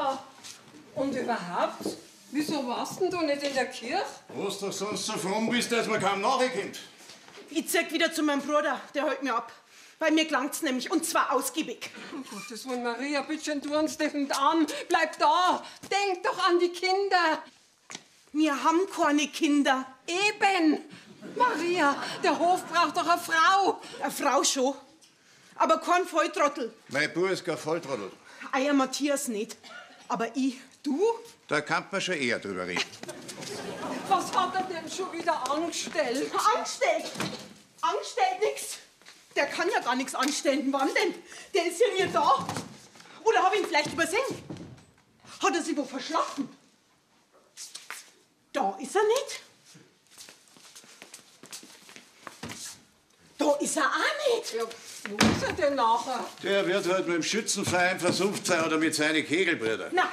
Maria! Und überhaupt, wieso warst denn du nicht in der Kirche? Was du sonst so fromm bist, dass man kaum nachkommt. Ich zeig wieder zu meinem Bruder, der hält mir ab. Bei mir klangt's nämlich, und zwar ausgiebig. Um Gottes Willen, Maria, bitte tu uns das nicht an. Bleib da. Denk doch an die Kinder. Wir haben keine Kinder. Eben. Maria, der Hof braucht doch eine Frau. Eine Frau schon, aber kein Volltrottel. Mein Bub ist kein Volltrottel. Eier Matthias nicht, aber ich. Du? Da kann man schon eher drüber reden. Was hat er denn schon wieder angestellt? Angestellt? Angestellt nix. Der kann ja gar nichts anstellen. Wann denn? Der ist ja nie da. Oder hab ich ihn vielleicht übersehen? Hat er sich wo verschlafen? Da ist er nicht. Da ist er auch nicht. Ja, wo ist er denn nachher? Der wird halt mit dem Schützenverein versumpft sein oder mit seinen Kegelbrüdern. Na,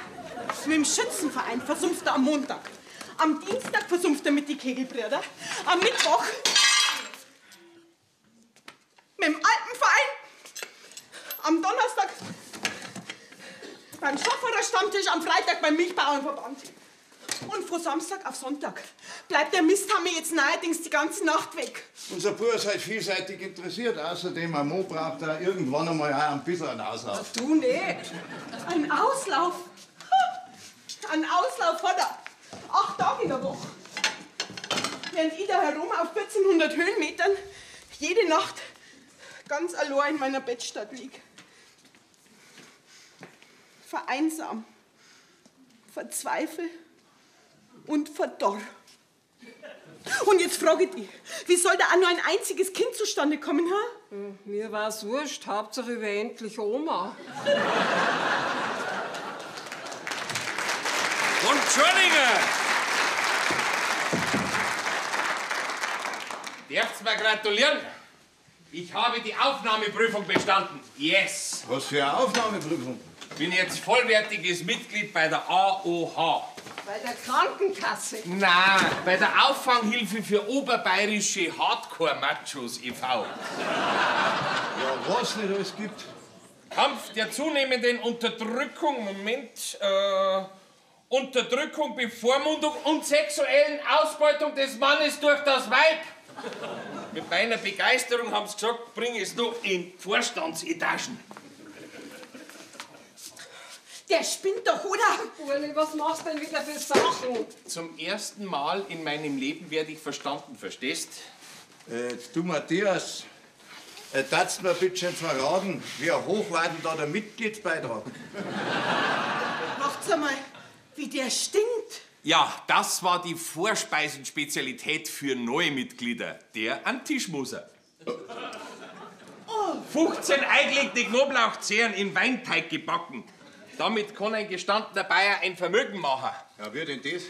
mit dem Schützenverein versumpft er am Montag. Am Dienstag versumpft er mit den Kegelbrüdern. Am Mittwoch mit dem Alpenverein. Am Donnerstag beim Schafferer-Stammtisch, am Freitag beim Milchbauernverband. Und von Samstag auf Sonntag bleibt der Misthammer jetzt neuerdings die ganze Nacht weg. Unser Bub ist halt vielseitig interessiert. Außerdem, ein Mo braucht er irgendwann einmal auch ein bisschen einen Auslauf. Du nicht. Ein Auslauf? Ein Auslauf hat er. 8 Tage in der Woche. Während ich da herum auf 1400 Höhenmetern jede Nacht ganz allein in meiner Bettstatt lieg. Vereinsam, verzweifelt und verdorr. Und jetzt frage ich dich, wie soll da auch nur ein einziges Kind zustande kommen, ha? Mir war's wurscht, Hauptsache ich wär endlich Oma. Und Entschuldigung! Dürft's mir gratulieren? Ich habe die Aufnahmeprüfung bestanden. Yes! Was für eine Aufnahmeprüfung? Bin jetzt vollwertiges Mitglied bei der AOH. Bei der Krankenkasse. Nein, bei der Auffanghilfe für oberbayerische Hardcore-Machos e.V. Ja, was nicht alles gibt. Kampf der zunehmenden Unterdrückung, Unterdrückung, Bevormundung und sexuellen Ausbeutung des Mannes durch das Weib. Mit meiner Begeisterung haben sie gesagt, bring es noch in Vorstandsetagen. Der spinnt doch, oder? Urli, was machst du denn wieder für Sachen? Zum ersten Mal in meinem Leben werde ich verstanden, verstehst? Du, Matthias, darfst du mir bitte schon verraten, wie hoch war denn da der Mitgliedsbeitrag? Macht's einmal, wie der stinkt. Ja, das war die Vorspeisenspezialität für neue Mitglieder, der Antischmuser. 15 eingelegte Knoblauchzehen in Weinteig gebacken. Damit kann ein gestandener Bayer ein Vermögen machen. Ja, wie denn das?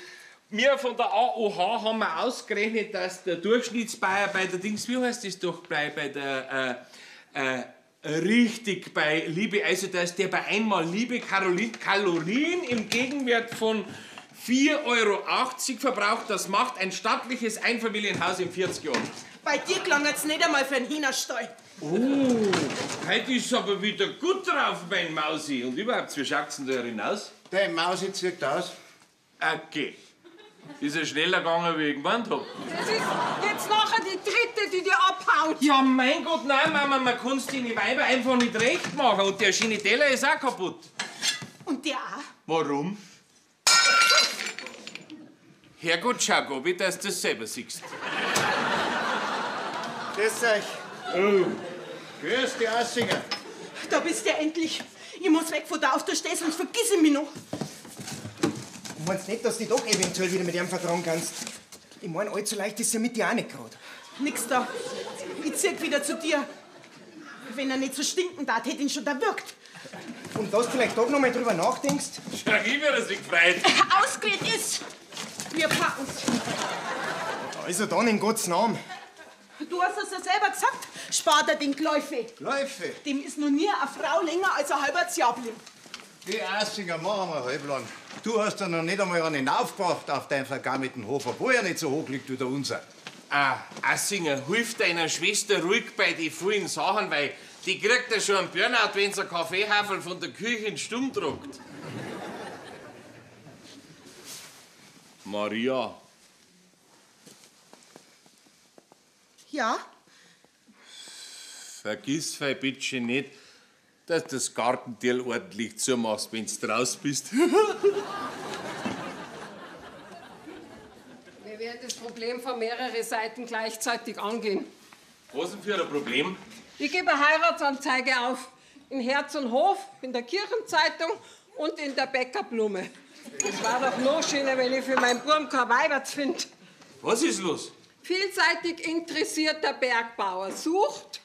Wir von der AOH haben wir ausgerechnet, dass der Durchschnittsbayer bei der Dings, wie heißt das doch, bei der, richtig bei Liebe, also dass der bei einmal Liebe Kalorien im Gegenwert von 4,80 € verbraucht. Das macht ein stattliches Einfamilienhaus in 40 Jahren. Bei dir klangert's nicht einmal für einen Hühnerstall. Oh, heute ist aber wieder gut drauf, mein Mausi. Und überhaupt, wie schaut's denn da hinaus? Dein Mausi zieht aus. Okay. Ist ja schneller gegangen, wie ich gemeint hab. Das ist jetzt nachher die dritte, die dir abhaut. Ja, mein Gott, nein, Mama, man kann's den Weiber einfach nicht recht machen. Und der schöne Teller ist auch kaputt. Und der auch? Warum? Herrgott, schau, Gobi, dass du das selber siehst. Grüß euch. Oh. Grüß die Assinger. Da bist du endlich. Ich muss weg von da auf, du stehst, sonst vergiss ich mich noch. Du meinst nicht, dass du dich doch eventuell wieder mit ihm vertrauen kannst? Ich mein, allzu leicht ist ja mit dir auch nicht gerade. Nix da. Ich zieh wieder zu dir. Wenn er nicht so stinken darf, hätte ihn schon erwürgt. Und dass du vielleicht doch noch mal drüber nachdenkst? Schau, ich werde sich gefreut. Ausgeredet ist. Wir packen's. Also dann in Gottes Namen. Du hast es ja selber gesagt. Spar dir den Gläufe. Läufe. Dem ist noch nie eine Frau länger als ein halbes Jahr geblieben. Die Assinger machen wir halblang. Du hast ja noch nicht einmal einen aufgebracht auf deinen vergammelten Hof, obwohl er nicht so hoch liegt wie der unser. Assinger, hilf deiner Schwester ruhig bei den vielen Sachen, weil die kriegt ja schon einen Burnout, wenn sie einen Kaffeehaferl von der Küche in Stumm druckt. Maria, Ja? vergiss bitte nicht, dass du das Gartentier ordentlich zumachst, wenn du draußen bist. Wir werden das Problem von mehreren Seiten gleichzeitig angehen. Was denn für ein Problem? Ich gebe eine Heiratsanzeige auf. In Herz und Hof, in der Kirchenzeitung und in der Bäckerblume. Es war doch noch schöner, wenn ich für meinen Burm kein Weiberts finde. Was ist los? Vielseitig interessierter Bergbauer sucht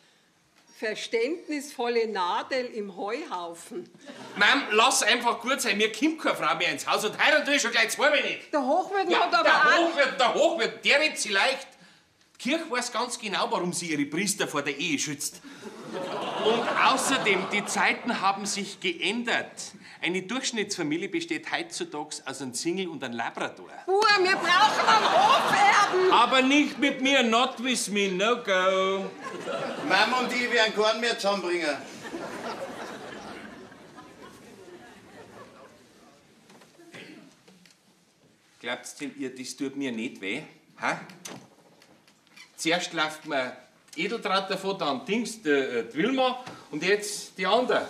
verständnisvolle Nadel im Heuhaufen. Mom, lass einfach gut sein. Mir kommt keine Frau mehr ins Haus und heiraten will ich schon gleich zweimal nicht. Der Hochwirt Ja, hat aber auch... der Hochwirt, der redet sie leicht. Die Kirche weiß ganz genau, warum sie ihre Priester vor der Ehe schützt. Und außerdem, die Zeiten haben sich geändert. Eine Durchschnittsfamilie besteht heutzutage aus einem Single und einem Labrador. Wir brauchen einen Hoferben. Aber nicht mit mir, not with me, no go. Mama und ich werden keinen mehr zusammenbringen. Glaubt's denn ihr, das tut mir nicht weh? Ha? Zuerst läuft mir Edeltraut davon, dann Dings, die Wilma und jetzt die andere.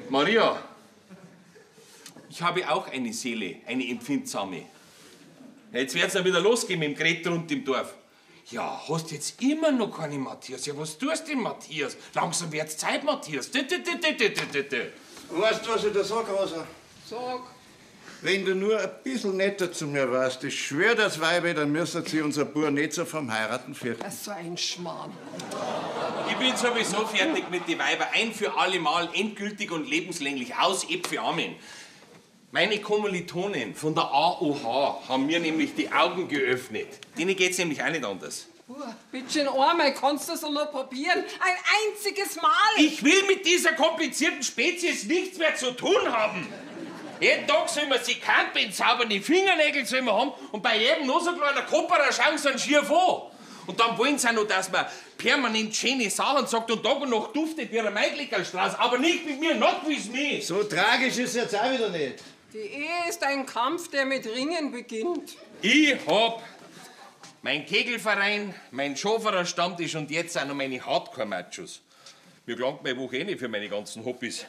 Maria, ich habe auch eine Seele, eine empfindsame. Jetzt wird's dann wieder losgehen mit dem Gretel und dem Dorf. Ja, hast jetzt immer noch keine Matthias. Ja, was tust du denn, Matthias? Langsam wird's Zeit, Matthias. Weißt du, was ich da sag, Rosa? Sag. Wenn du nur ein bisschen netter zu mir warst, ich schwör das Weibe, dann müssen sie unser Bub nicht so vom Heiraten fürchten. Das ist so ein Schmarrn. Ich bin sowieso fertig mit den Weibern. Ein für alle Mal, endgültig und lebenslänglich. Aus, Äpfel, Amen. Meine Kommilitonen von der AOH haben mir nämlich die Augen geöffnet. Denen geht's nämlich auch nicht anders. Bitte einmal, kannst du das noch probieren? Ein einziges Mal. Ich will mit dieser komplizierten Spezies nichts mehr zu tun haben. Jeden Tag soll man sich campen, saubere Fingernägel soll man haben und bei jedem noch so kleiner Kopperer schauen sie einen schief an. Und dann wollen sie auch noch, dass man permanent schöne Sachen sagt und Tag und Nacht duftet wie ein Maiglickerlstrauß. Aber nicht mit mir, not with me. So tragisch ist jetzt auch wieder nicht. Die Ehe ist ein Kampf, der mit Ringen beginnt. Ich hab mein Kegelverein, mein Schoferer Stammtisch und jetzt auch noch meine Hardcore-Machos. Mir gelangt meine Woche eh nicht für meine ganzen Hobbys.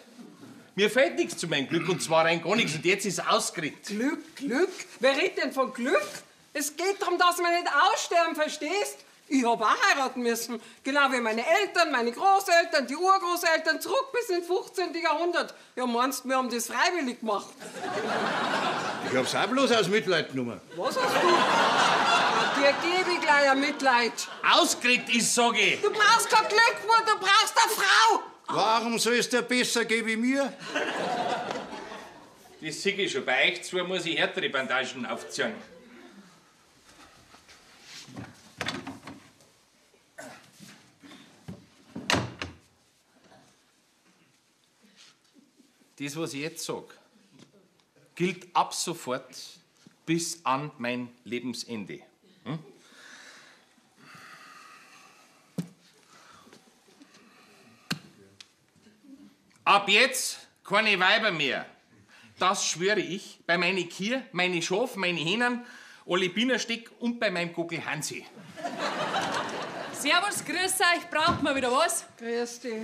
Mir fehlt nichts zu meinem Glück und zwar rein gar nichts und jetzt ist es ausgerückt. Glück? Wer redet denn von Glück? Es geht darum, dass wir nicht aussterben, verstehst? Ich hab auch heiraten müssen. Genau wie meine Eltern, meine Großeltern, die Urgroßeltern, zurück bis ins 15. Jahrhundert. Ja, meinst du, wir haben das freiwillig gemacht? Ich hab's auch bloß aus Mitleid genommen. Was hast du? Ja, dir gebe ich gleich ein Mitleid. Ausgerückt ist, sag ich. Du brauchst kein Glück, nur du brauchst eine Frau. Warum soll es dir besser gehen wie mir? Das sehe ich schon. Bei euch zwei muss ich härtere Bandagen aufziehen. Das, was ich jetzt sage, gilt ab sofort bis an mein Lebensende. Hm? Ab jetzt keine Weiber mehr. Das schwöre ich bei meine Kier, meine Schaf, meine Hähnen, alle Bienensteck und bei meinem Gockel Hansi. Servus, grüß euch, braucht mal wieder was? Grüß dich.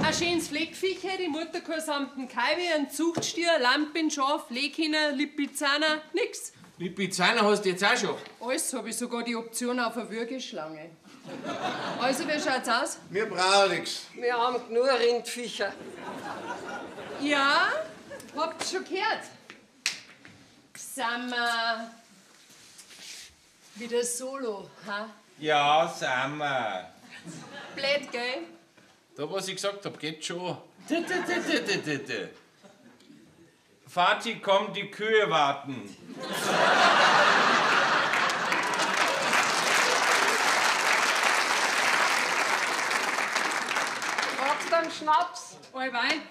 Ein schönes Fleckviecher, die Mutterkuh samt dem Kalbi, ein Zuchtstier, Lampin, Schaf, Leghhähner, Lipizzaner, nix. Lipizzaner hast du jetzt auch schon. Alles habe ich sogar die Option auf eine Würgeschlange. Also, wie schaut's aus? Wir brauchen nichts. Wir haben nur Rindviecher. Ja, habt ihr schon gehört? Sind wir wieder solo, ha? Ja, sind wir. Blöd, gell? Da, was ich gesagt hab, geht schon. Vati, komm, die Kühe warten. Brauchst du einen Schnaps? Allweil,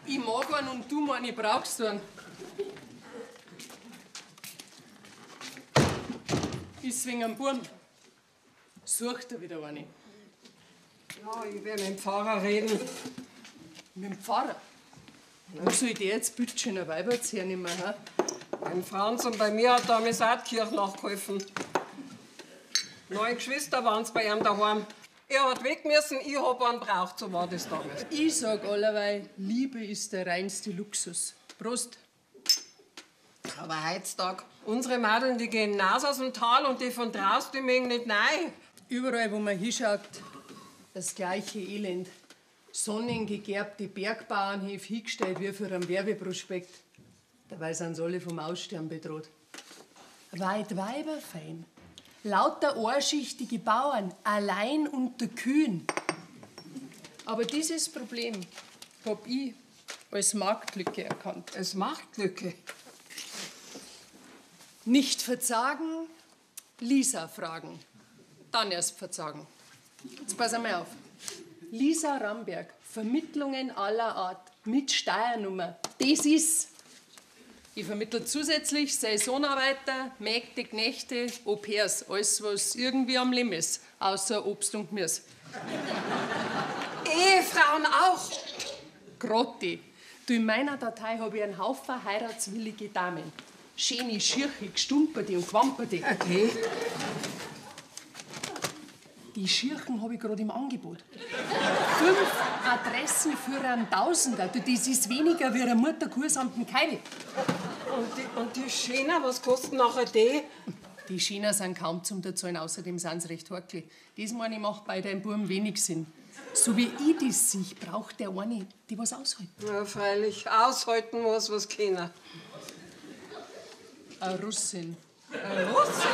ich mag einen und du, Mann, ich brauchst einen. Ist wegen einem Burm. Sucht er wieder eine. Ja, ich werde mit dem Pfarrer reden. Mit dem Pfarrer? Wo soll ich dir jetzt bitte schön ein Weiberz hernehmen? Ha? Beim Franz und bei mir hat damals auch die Kirche nachgeholfen. 9 Geschwister waren's bei ihm daheim. Er hat weg müssen, ich hab einen braucht, so war das damals. Ich sag allerweil, Liebe ist der reinste Luxus. Prost. Aber heutzutage, unsere Mädeln, die gehen hinaus aus dem Tal und die von draußen, die mögen nicht rein. Überall, wo man hinschaut, das gleiche Elend. Sonnengegerbte Bergbauernhöfe hingestellt wie für einen Werbeprospekt. Dabei sind sie alle vom Aussterben bedroht. Weit weiberfein. Lauter ohrschichtige Bauern, allein unter Kühen. Aber dieses Problem hab ich als Marktlücke erkannt. Es macht Glücke. Nicht verzagen, Lisa fragen. Dann erst verzagen. Jetzt pass einmal auf. Lisa Ramberg, Vermittlungen aller Art, mit Steuernummer. Das ist. Ich vermittle zusätzlich Saisonarbeiter, Mägde, Knechte, Au-pairs. Alles, was irgendwie am Leben ist. Außer Obst und Gemüse. Ehefrauen auch. Grotti. Du, in meiner Datei habe ich einen Haufen heiratswillige Damen. Schöne, schirche, gestumperte und gewamperte. Okay. Die Schirchen habe ich gerade im Angebot. 5 Adressen für einen Tausender. Du, das ist weniger wie eine Mutterkuh samt dem Keil. Und die Schöner, was kosten nachher die? Die Schöner sind kaum zum Dazahlen, außerdem sind sie recht horkli. Das, meine ich, macht bei deinem Buben wenig Sinn. So wie ich das sehe, braucht der eine, die was aushalten. Ja, freilich. Aushalten muss, was keiner. Eine Russin. Eine Russin?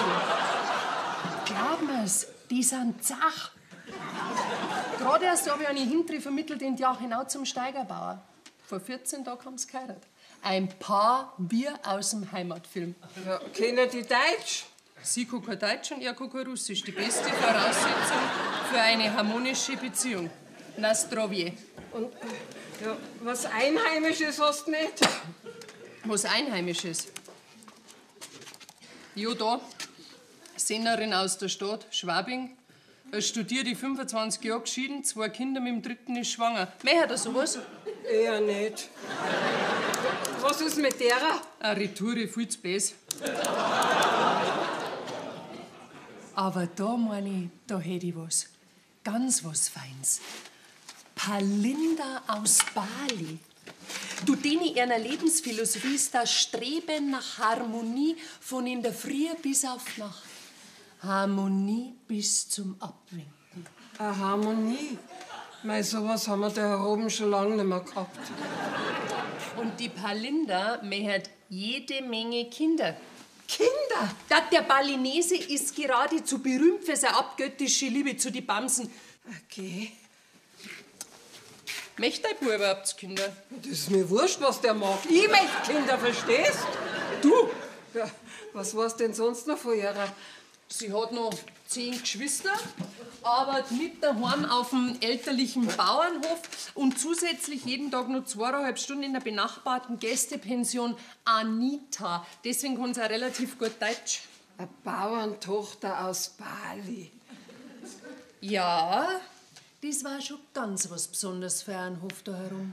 Glaub mir's, die sind zach. Gerade erst habe ich eine Hintere vermittelt in die Jachenau zum Steigerbauer. Vor 14 Tagen haben sie geheiratet. Ein Paar wie aus dem Heimatfilm. Ja, kennen die Deutsch? Sie kann kein Deutsch und er kann kein Russisch. Die beste Voraussetzung für eine harmonische Beziehung. Na zdrowie. Und ja, was Einheimisches hast du nicht? Was Einheimisches? Jo, da. Sennerin aus der Stadt, Schwabing. Studiert, 25 Jahre geschieden, 2 Kinder, mit dem 3. ist schwanger. Mehr hat er sowas? Eher nicht. Was ist mit derer? Eine Retoure, viel zu bes. Aber da, meine ich, da hätte ich was. Ganz was Feins. Palinda aus Bali. Du, denen ihrer Lebensphilosophie ist das Streben nach Harmonie von in der Früh bis auf Nacht. Harmonie bis zum Abwinken. Eine Harmonie? Mei, sowas haben wir da hier oben schon lange nicht mehr gehabt. Und die Palinda hat jede Menge Kinder. Kinder? Der Balinese ist geradezu berühmt für seine abgöttische Liebe zu den Bamsen. Okay. Möchte dein Bub überhaupt Kinder? Das ist mir wurscht, was der mag. Ich möchte Kinder, verstehst? Du? Ja, was war's denn sonst noch von ihrer? Sie hat noch 10 Geschwister, arbeitet mit daheim auf dem elterlichen Bauernhof und zusätzlich jeden Tag noch 2,5 Stunden in der benachbarten Gästepension Anita. Deswegen kann sie auch relativ gut Deutsch. Eine Bauerntochter aus Bali. Ja, das war schon ganz was Besonderes für einen Hof da herum.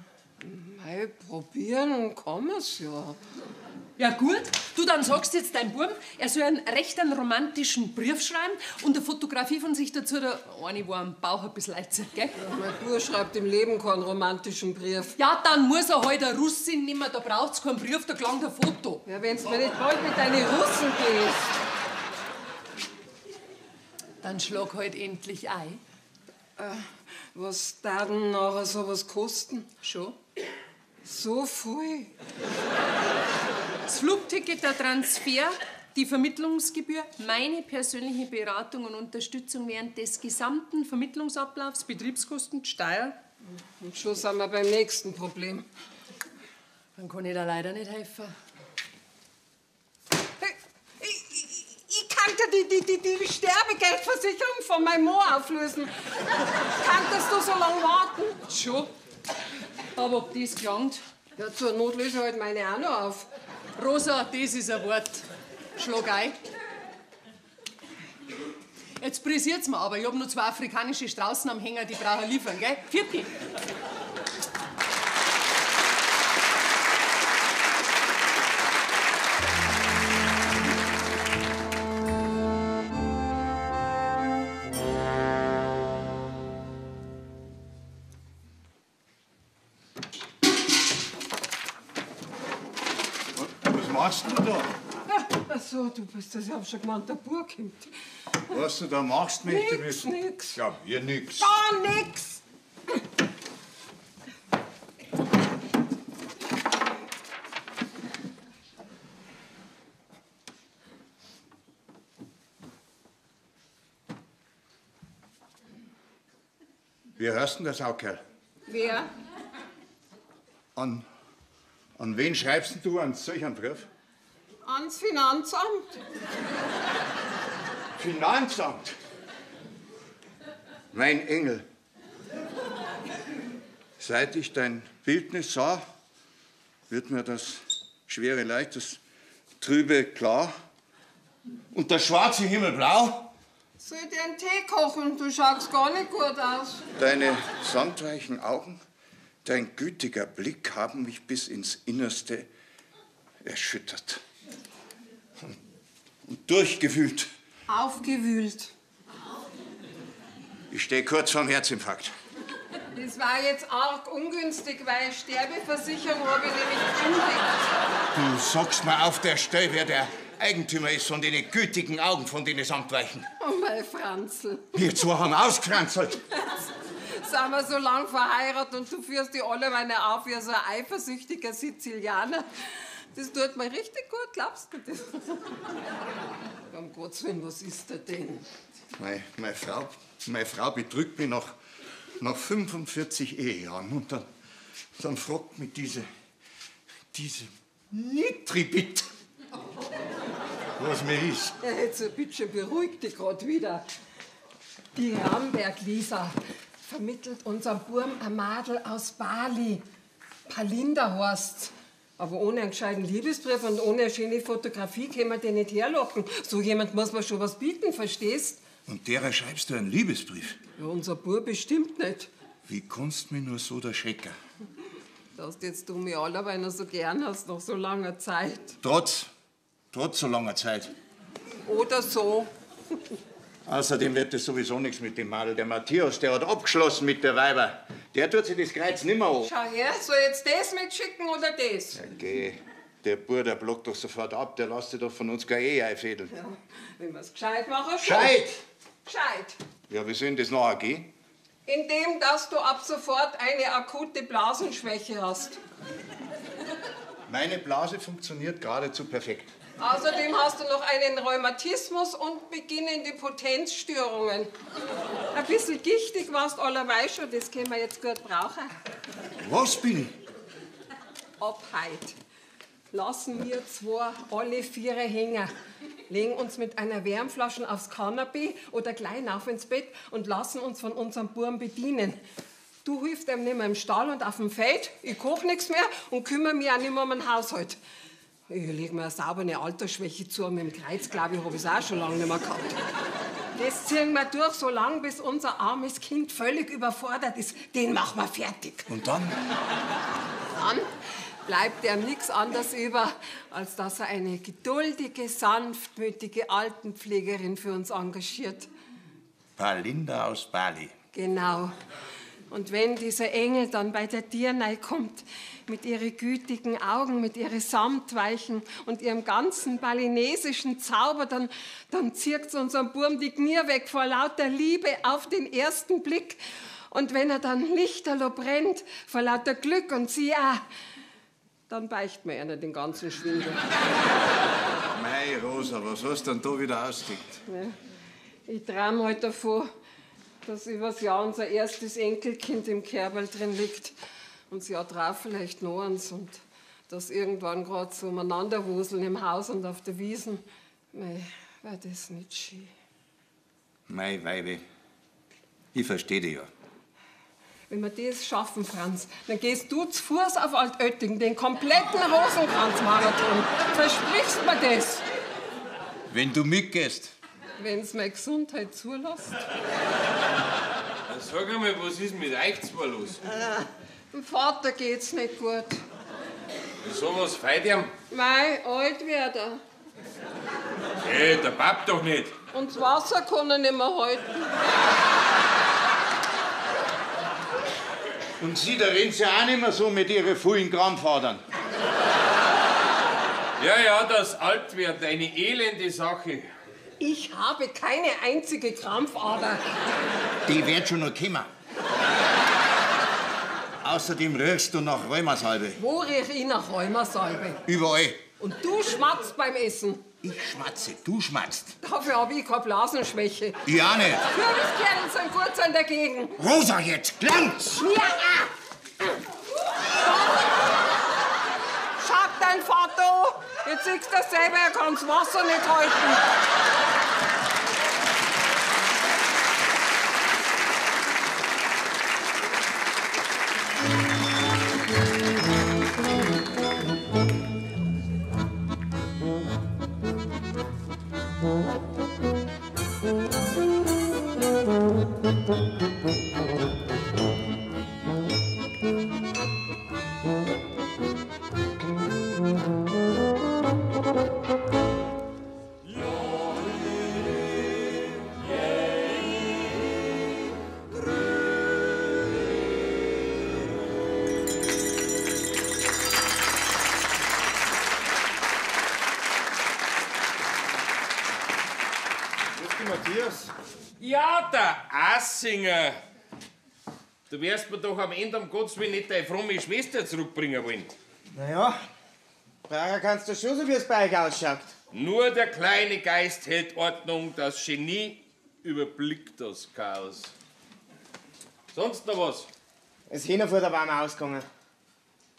Mei, probieren kann man's ja. Ja gut, du dann sagst jetzt deinem Buben, er soll einen recht romantischen Brief schreiben und eine Fotografie von sich dazu, der eine war am Bauch ein bisschen leizig, gell? Ja, mein Bruder schreibt im Leben keinen romantischen Brief. Ja, dann muss er halt eine Russin nehmen, da braucht's keinen Brief, da gelangt ein Foto. Ja, wenn's mir nicht bald mit deinen Russen gehst. Dann schlag halt endlich ein. Was darf denn nachher sowas kosten? Schon? So viel? Das Flugticket, der Transfer, die Vermittlungsgebühr, meine persönliche Beratung und Unterstützung während des gesamten Vermittlungsablaufs, Betriebskosten, Steuer. Und schon sind wir beim nächsten Problem. Dann kann ich da leider nicht helfen. Hey, ich kann dir die Sterbegeldversicherung von meinem Mann auflösen. Kanntest du so lange warten? Schon? Aber ob das gelangt? Ja, zur Not löse ich halt meine auch noch auf. Rosa, das ist ein Wort. Schlag ein. Jetzt brisiert's mir aber. Ich hab noch 2 afrikanische Straußen am Hänger, die brauchen liefern, gell? Vierte. machst du da? Ach so, du bist das. Ich hab schon gemeint, der Bub kommt. Was du da machst, möchte ich wissen. Nix. Ja, wir nix. Gar nix. Wie hörst denn das auch, Kerl? Wer? An wen schreibst denn du an solch einen Brief? Ans Finanzamt. Finanzamt. Mein Engel. Seit ich dein Bildnis sah, wird mir das schwere leicht, das trübe klar und der schwarze Himmel blau. Soll ich dir einen Tee kochen? Du schaust gar nicht gut aus. Deine samtweichen Augen, dein gütiger Blick haben mich bis ins Innerste erschüttert und durchgewühlt. Aufgewühlt. Ich stehe kurz vorm Herzinfarkt. Das war jetzt arg ungünstig, weil Sterbeversicherung habe ich nämlich gekündigt. Du sagst mir auf der Stelle, wer der Eigentümer ist von den gütigen Augen von den Samtweichen. Oh, mein Franzl. Wir zwei haben ausgefranzelt. Sind wir so lang verheiratet und du führst die alle meine auf wie so ein eifersüchtiger Sizilianer. Das tut mir richtig gut, glaubst du das? Um Gottes Willen, was ist da denn? Meine Frau betrügt mich nach 45 Ehejahren. Und dann fragt mich diese Nitribit, was mir ist. Ja, jetzt bitte beruhig dich grad wieder. Die Ramberg-Lisa vermittelt unserem Burm ein Madel aus Bali. Palinda heißt's. Aber ohne einen gescheiten Liebesbrief und ohne eine schöne Fotografie können wir den nicht herlocken. So jemand muss man schon was bieten, verstehst? Und derer schreibst du einen Liebesbrief? Ja, unser Bub bestimmt nicht. Wie kannst du mich nur so der Schrecker? Dass jetzt du mich alle, weil du so gern hast, nach so langer Zeit. Trotz so langer Zeit. Oder so. Außerdem wird das sowieso nichts mit dem Madel. Der Matthias, der hat abgeschlossen mit der Weiber. Der tut sich das Kreuz nimmer an. Schau her, soll ich jetzt das mitschicken oder das? Ja, geh. Der Bub, der blockt doch sofort ab. Der lässt sich doch von uns keine Ehe einfädeln. Ja, wenn wir's gescheit machen, schon. Gescheit! Gescheit. Ja, wie soll denn das nachher gehen? Indem, dass du ab sofort eine akute Blasenschwäche hast. Meine Blase funktioniert geradezu perfekt. Außerdem hast du noch einen Rheumatismus und beginnende Potenzstörungen. Ein bisschen gichtig warst du allerweil schon, das können wir jetzt gut brauchen. Was bin ich? Ab heut lassen wir zwei alle Viere hängen, legen uns mit einer Wärmflasche aufs Kanapee oder gleich auf ins Bett und lassen uns von unserem Burm bedienen. Du hilfst ihm nicht mehr im Stall und auf dem Feld, ich koch nichts mehr und kümmere mich auch nicht mehr um den Haushalt. Ich leg mir eine saubere Altersschwäche zu, mit dem Kreuz, glaube ich, habe ich es auch schon lange nicht mehr gehabt. Das ziehen wir durch, so lange, bis unser armes Kind völlig überfordert ist. Den machen wir fertig. Und dann? Dann bleibt ihm nichts anderes über, als dass er eine geduldige, sanftmütige Altenpflegerin für uns engagiert. Palinda aus Bali. Genau. Und wenn dieser Engel dann bei der Tür kommt, mit ihren gütigen Augen, mit ihren Samtweichen und ihrem ganzen balinesischen Zauber, dann zirkt unserem Burm die Knie weg vor lauter Liebe auf den ersten Blick. Und wenn er dann lichterloh brennt vor lauter Glück und sie auch, dann beicht mir einer den ganzen Schwindel. Mei, Rosa, was hast du denn da wieder ausgedickt? Ja, ich träume heute davon, dass übers Jahr unser erstes Enkelkind im Kerbel drin liegt. Und das Jahr drauf vielleicht noch eins. Und dass irgendwann gerade so umeinander wuseln im Haus und auf der Wiesen. Mei, war das nicht schön. Mei, Weibe, ich versteh dich ja. Wenn wir das schaffen, Franz, dann gehst du zu Fuß auf Altötting, den kompletten Rosenkranz-Marathon. Versprichst mir das? Wenn du mitgehst. Wenn's meine Gesundheit zulässt. Sag einmal, was ist mit euch zwei los? Dem Vater geht's nicht gut. Wieso, was feit ihm? Mei, alt wird er. Hey, der Pap doch nicht. Und das Wasser kann er nicht mehr halten. Und Sie, da reden Sie auch nicht mehr so mit Ihren vollen Krampfadern. Ja, das Altwerden, eine elende Sache. Ich habe keine einzige Krampfader. Die wird schon noch kommen. Außerdem riechst du nach Rheumasalbe. Wo riech ich nach Rheumasalbe? Überall. Und du schmatzt beim Essen. Ich schmatze, du schmatzt. Dafür habe ich keine Blasenschwäche. Ich auch nicht. Kürbiskerne sind gut sein dagegen. Rosa jetzt, Glanz! Ja! Schau dein Vater! Jetzt siehst du das selber, er kann das Wasser nicht halten. Matthias. Ja, der Assinger. Du wärst mir doch am Ende um Gottes Willen nicht deine fromme Schwester zurückbringen wollen. Naja, Prager kannst du schon so, wie es bei euch ausschaut. Nur der kleine Geist hält Ordnung, das Genie überblickt das Chaos. Sonst noch was? Das Hühnerfutter war mir ausgegangen.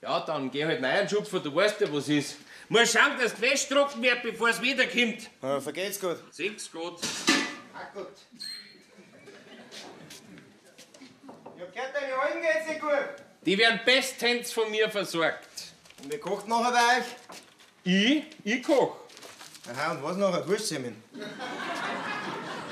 Ja, dann geh halt rein, Schupfer, du weißt ja, was ist. Muss schauen, dass die Wäsche trocken wird, bevor es wiederkommt. Ja, vergeht's gut. Sing's gut. Ach gut. Ich hab gehört, deine Alten geht's nicht gut. Die werden bestens von mir versorgt. Und wer kocht nachher bei euch? Ich koch. Aha, und was nachher? Wurstsemmeln.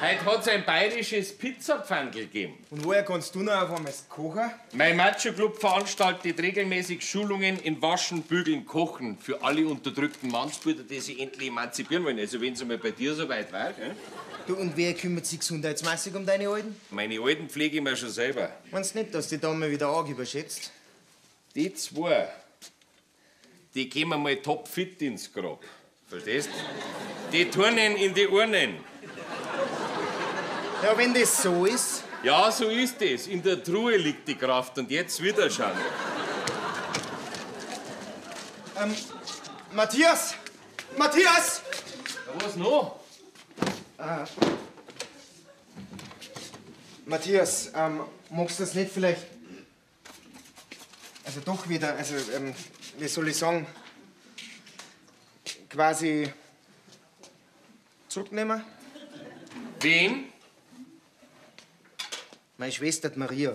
Heute hat's ein bayerisches Pizzapfandl gegeben. Und woher kannst du noch auf einmal kochen? Mein Macho-Club veranstaltet regelmäßig Schulungen in Waschen, Bügeln, Kochen für alle unterdrückten Mannsbrüder, die sich endlich emanzipieren wollen. Also wenn es einmal bei dir so weit war. Gell? Du, und wer kümmert sich gesundheitsmäßig um deine Alten? Meine Alten pflege ich mir schon selber. Meinst nicht, dass die Dame wieder arg überschätzt? Die zwei, die kommen mal topfit ins Grab. Verstehst? Die turnen in die Urnen. Ja, wenn das so ist. Ja, so ist es. In der Truhe liegt die Kraft und jetzt wieder schauen. Matthias! Matthias! Ja, was noch? Matthias, magst du das nicht vielleicht. Also doch wieder, also, wie soll ich sagen, quasi zurücknehmen? Wen? Meine Schwester die Maria.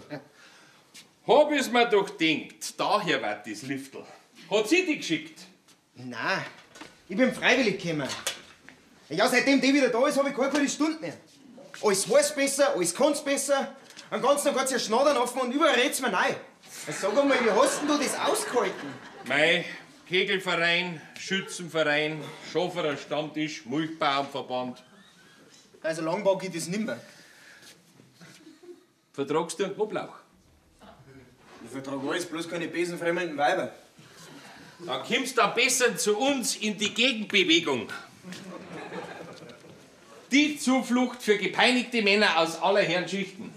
Hab ich's mir doch gedacht. Daher war das Liftel. Hat sie die geschickt? Nein, ich bin freiwillig gekommen. Ja, seitdem die wieder da ist, habe ich keine gute Stunde mehr. Alles weiß besser, alles kann's besser. Am ganzen Tag hat's ja Schnattern offen und überall red's mir rein. Sag einmal, wie hast denn du das ausgehalten? Mei, Kegelverein, Schützenverein, Schoferer Stammtisch, Milchbauernverband. Also lang mag ich das nimmer. Vertragst du einen Knoblauch? Ich vertrag alles, bloß keine besenfremden Weiber. Dann kommst du am besten zu uns in die Gegenbewegung. Die Zuflucht für gepeinigte Männer aus aller Herren Schichten.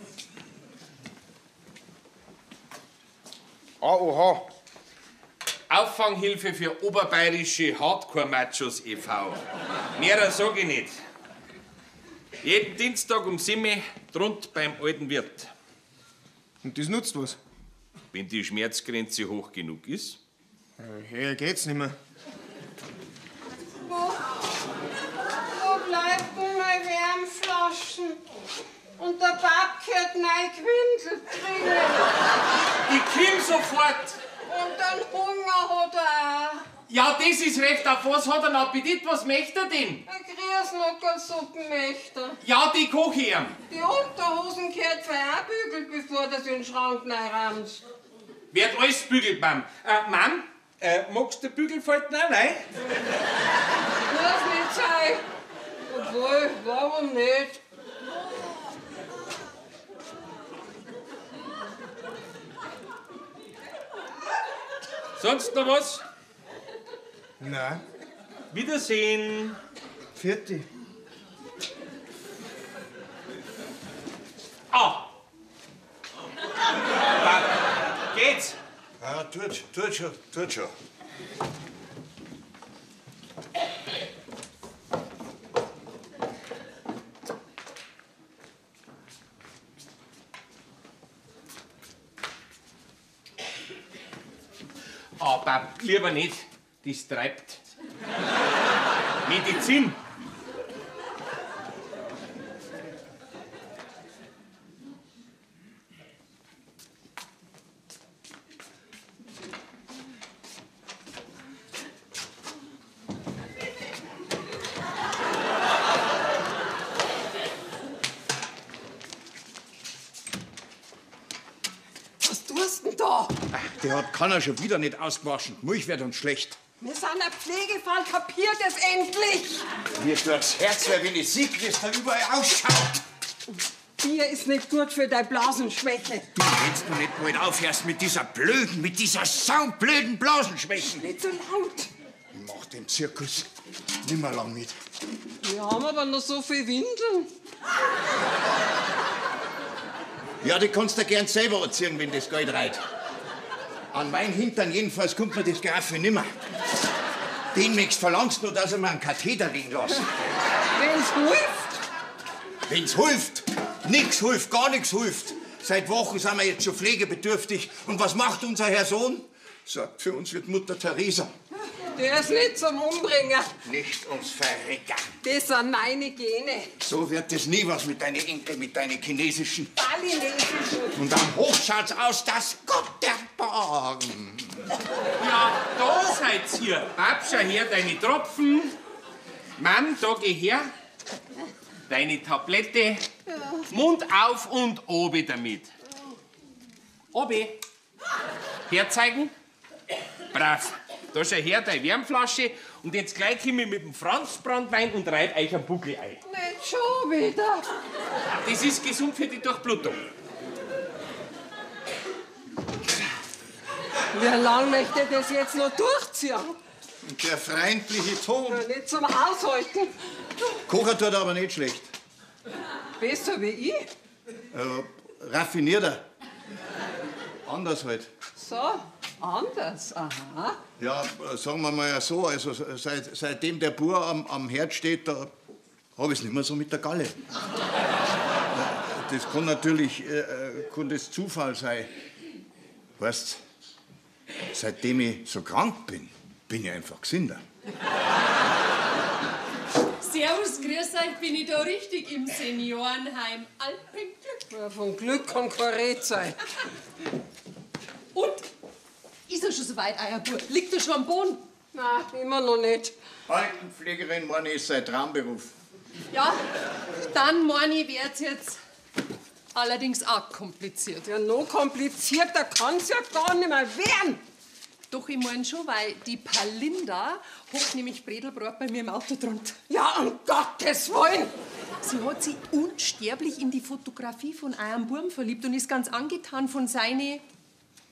Ah, oha. Auffanghilfe für oberbayerische Hardcore-Machos e.V. Mehrer sag ich nicht. Jeden Dienstag um 7 Uhr drunter beim alten Wirt. Und das nutzt was? Wenn die Schmerzgrenze hoch genug ist. Ja, geht's nimmer. Wo bleibt denn meine Wärmflaschen? Und der Bab gehört neue Quindel drinnen. Ich komm sofort! Und dann Hunger hat er auch. Ja, das ist recht. Auf was hat er einen Appetit? Was möchte er denn? Ein Grießnockersuppen möchte er. Ja, die koche ich ihm. Die Unterhosen gehört auch bügelt, bevor du sie in den Schrank reinrammst. Wird alles bügelt, Mom. Mom, magst du Bügelfalten auch, nein? Muss nicht sein. Obwohl, warum nicht? Sonst noch was? Nein. Wiedersehen. Vierte. Ah! Geht's? Ja, tut schon. Aber lieber nicht, das treibt. Medizin. Was tust denn da? Der hat keiner schon wieder nicht ausgewaschen. Die Milch wird uns schlecht. Wir sind ein Pflegefall, kapiert es endlich! Mir tut's Herz, wenn ich sehe, wie es da überall ausschaut. Bier ist nicht gut für deine Blasenschwäche. Du willst du nicht mal aufhörst mit dieser saublöden Blasenschwäche. Nicht so laut. Ich mach den Zirkus nimmer lang mit. Wir haben aber noch so viel Windeln. Ja, die kannst du gern selber anziehen, wenn das Geld reiht. An meinen Hintern jedenfalls kommt mir das Graffe nimmer. Demnächst verlangst du, dass er mir einen Katheter legen lässt. Wenn's hilft. Wenn's hilft. Nix hilft, gar nichts hilft. Seit Wochen sind wir jetzt schon pflegebedürftig. Und was macht unser Herr Sohn? Sagt, für uns wird Mutter Teresa. Der ist nicht zum Umbringen. Nicht ums Verrecken. Das sind meine Gene. So wird es nie was mit deinen Enkel, mit deinen chinesischen. Balinesischen. Und am Hoch schaut's aus, dass Gott erbarm. Ja, da seid's hier. Babscher her, deine Tropfen. Mann, da geh her. Deine Tablette. Mund auf und obi damit. Obi. Herzeigen. Brav. Da schau her, deine Wärmflasche. Und jetzt gleich komm ich mit dem Franzbranntwein und reib euch einen Buckel ein. Nicht schon wieder. Das ist gesund für die Durchblutung. Wie lange möchte ich das jetzt noch durchziehen? Und der freundliche Ton. Ja, nicht zum Aushalten. Kocher tut aber nicht schlecht. Besser wie ich. Raffinierter. Anders halt. So, anders. Aha. Ja, sagen wir mal so, also seitdem der Bur am Herd steht, da habe ich es nicht mehr so mit der Galle. Das kann natürlich kann das Zufall sein. Weißt, seitdem ich so krank bin, bin ich einfach gesünder. Servus, grüß euch, bin ich da richtig im Seniorenheim Alpenglück. Ja, von Glück kann keine Rede sein. Und? Ist er schon so weit, euer Bub? Liegt er schon am Boden? Nein, immer noch nicht. Altenpflegerin, meine ist sein Traumberuf. Ja, dann, meine ich, wird's jetzt allerdings auch kompliziert. Ja, noch komplizierter kann's ja gar nicht mehr werden. Doch, ich mein schon, weil die Palinda hockt nämlich Bredelbrot bei mir im Auto drunter. Ja, um Gottes Willen. Sie hat sich unsterblich in die Fotografie von eurem Buben verliebt und ist ganz angetan von seine,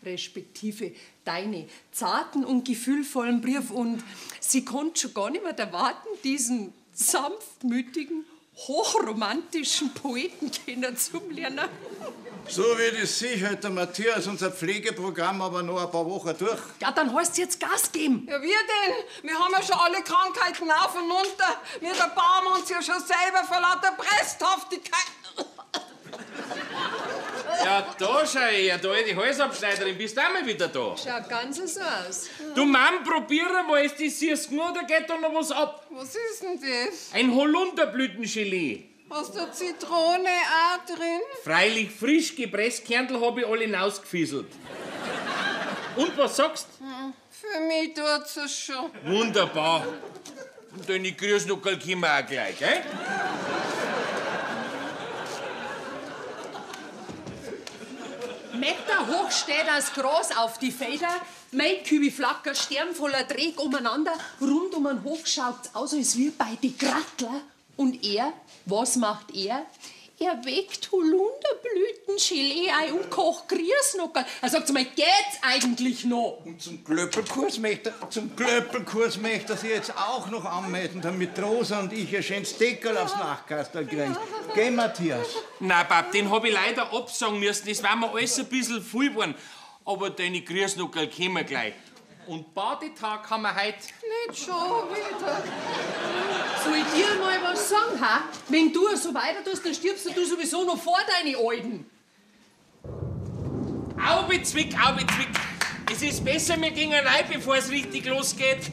respektive deine, zarten und gefühlvollen Brief. Und sie konnte schon gar nicht mehr erwarten, diesen sanftmütigen, hochromantischen Poeten kennenzulernen. So wie das sieht halt der Matthias unser Pflegeprogramm aber noch ein paar Wochen durch. Ja, dann heißt's jetzt Gas geben. Ja, wir denn? Wir haben ja schon alle Krankheiten auf und runter. Wir erbarmen uns ja schon selber vor lauter Bresthaftigkeit. Ja, da schau her, da die Halsabschneiderin, bist du auch mal wieder da? Schaut ganz so aus. Du Mann, probier mal, ist das süß genug oder geht da noch was ab? Was ist denn das? Ein Holunderblütengelee. Hast du Zitrone auch drin? Freilich frisch gepresst, Kerntel hab ich alle hinausgefieselt. Und was sagst? Für mich tut's es schon. Wunderbar. Und deine Grüßnuckel kommen auch gleich, gell? Meter hoch steht das Gras auf die Feder, Maikübi flackert, sternvoller Dreck umeinander, rund um den Hof schaut's aus, als wie bei die Grattler. Und er, was macht er? Er weckt Holunderblütengelee ein und kocht Grießnockerl. Sagt mal, geht's eigentlich noch? Und zum Klöppelkurs möchte er sich jetzt auch noch anmelden, damit Rosa und ich ein schönes Deckel aufs Nachkastel kriegen. Geh, Matthias. Nein, Pap, den hab ich leider absagen müssen. Das war mir alles ein bisschen viel geworden. Aber deine Grießnockerl kommen gleich. Und Badetag haben wir heute. Nicht schon wieder. Soll ich dir mal was sagen, ha? Wenn du so weiter tust, dann stirbst du sowieso noch vor deine Alten. Aubi Zwick. Es ist besser, wir gehen rein, bevor es richtig losgeht.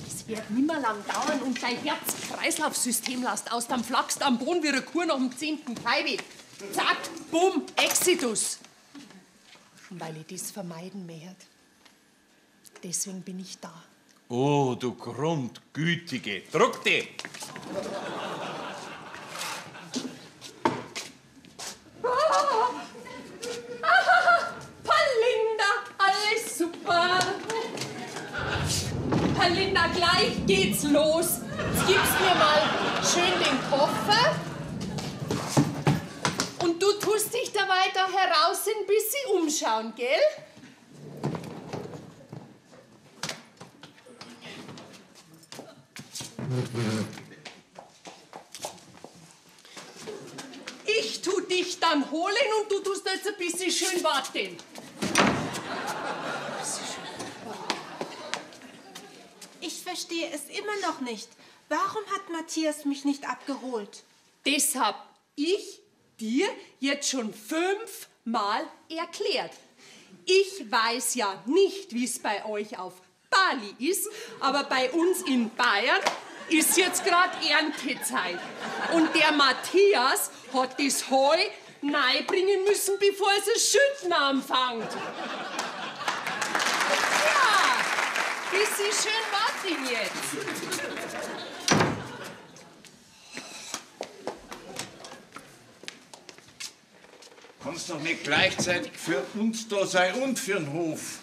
Es wird nimmer lang dauern und dein Herz-Kreislauf-System lässt aus. Dann flackst am Boden wie eine Kuh nach dem 10. Kaiwi. Zack, bumm, Exitus. Und weil ich das vermeiden möchte, deswegen bin ich da. Oh, du Grundgütige. Druck die. Palinda, alles super. Palinda, gleich geht's los. Jetzt gibst mir mal schön den Koffer. Und du tust dich da weiter heraus ein bisschen umschauen, gell? Ich tu dich dann holen und du tust jetzt ein bisschen schön warten. Ich verstehe es immer noch nicht. Warum hat Matthias mich nicht abgeholt? Das hab ich dir jetzt schon 5-mal erklärt. Ich weiß ja nicht, wie es bei euch auf Bali ist, aber bei uns in Bayern ist jetzt gerade Erntezeit. Und der Matthias hat das Heu neibringen müssen, bevor es das Schütten anfängt. Ja, bisschen schön warten jetzt. Kannst doch nicht gleichzeitig für uns da sein und für den Hof.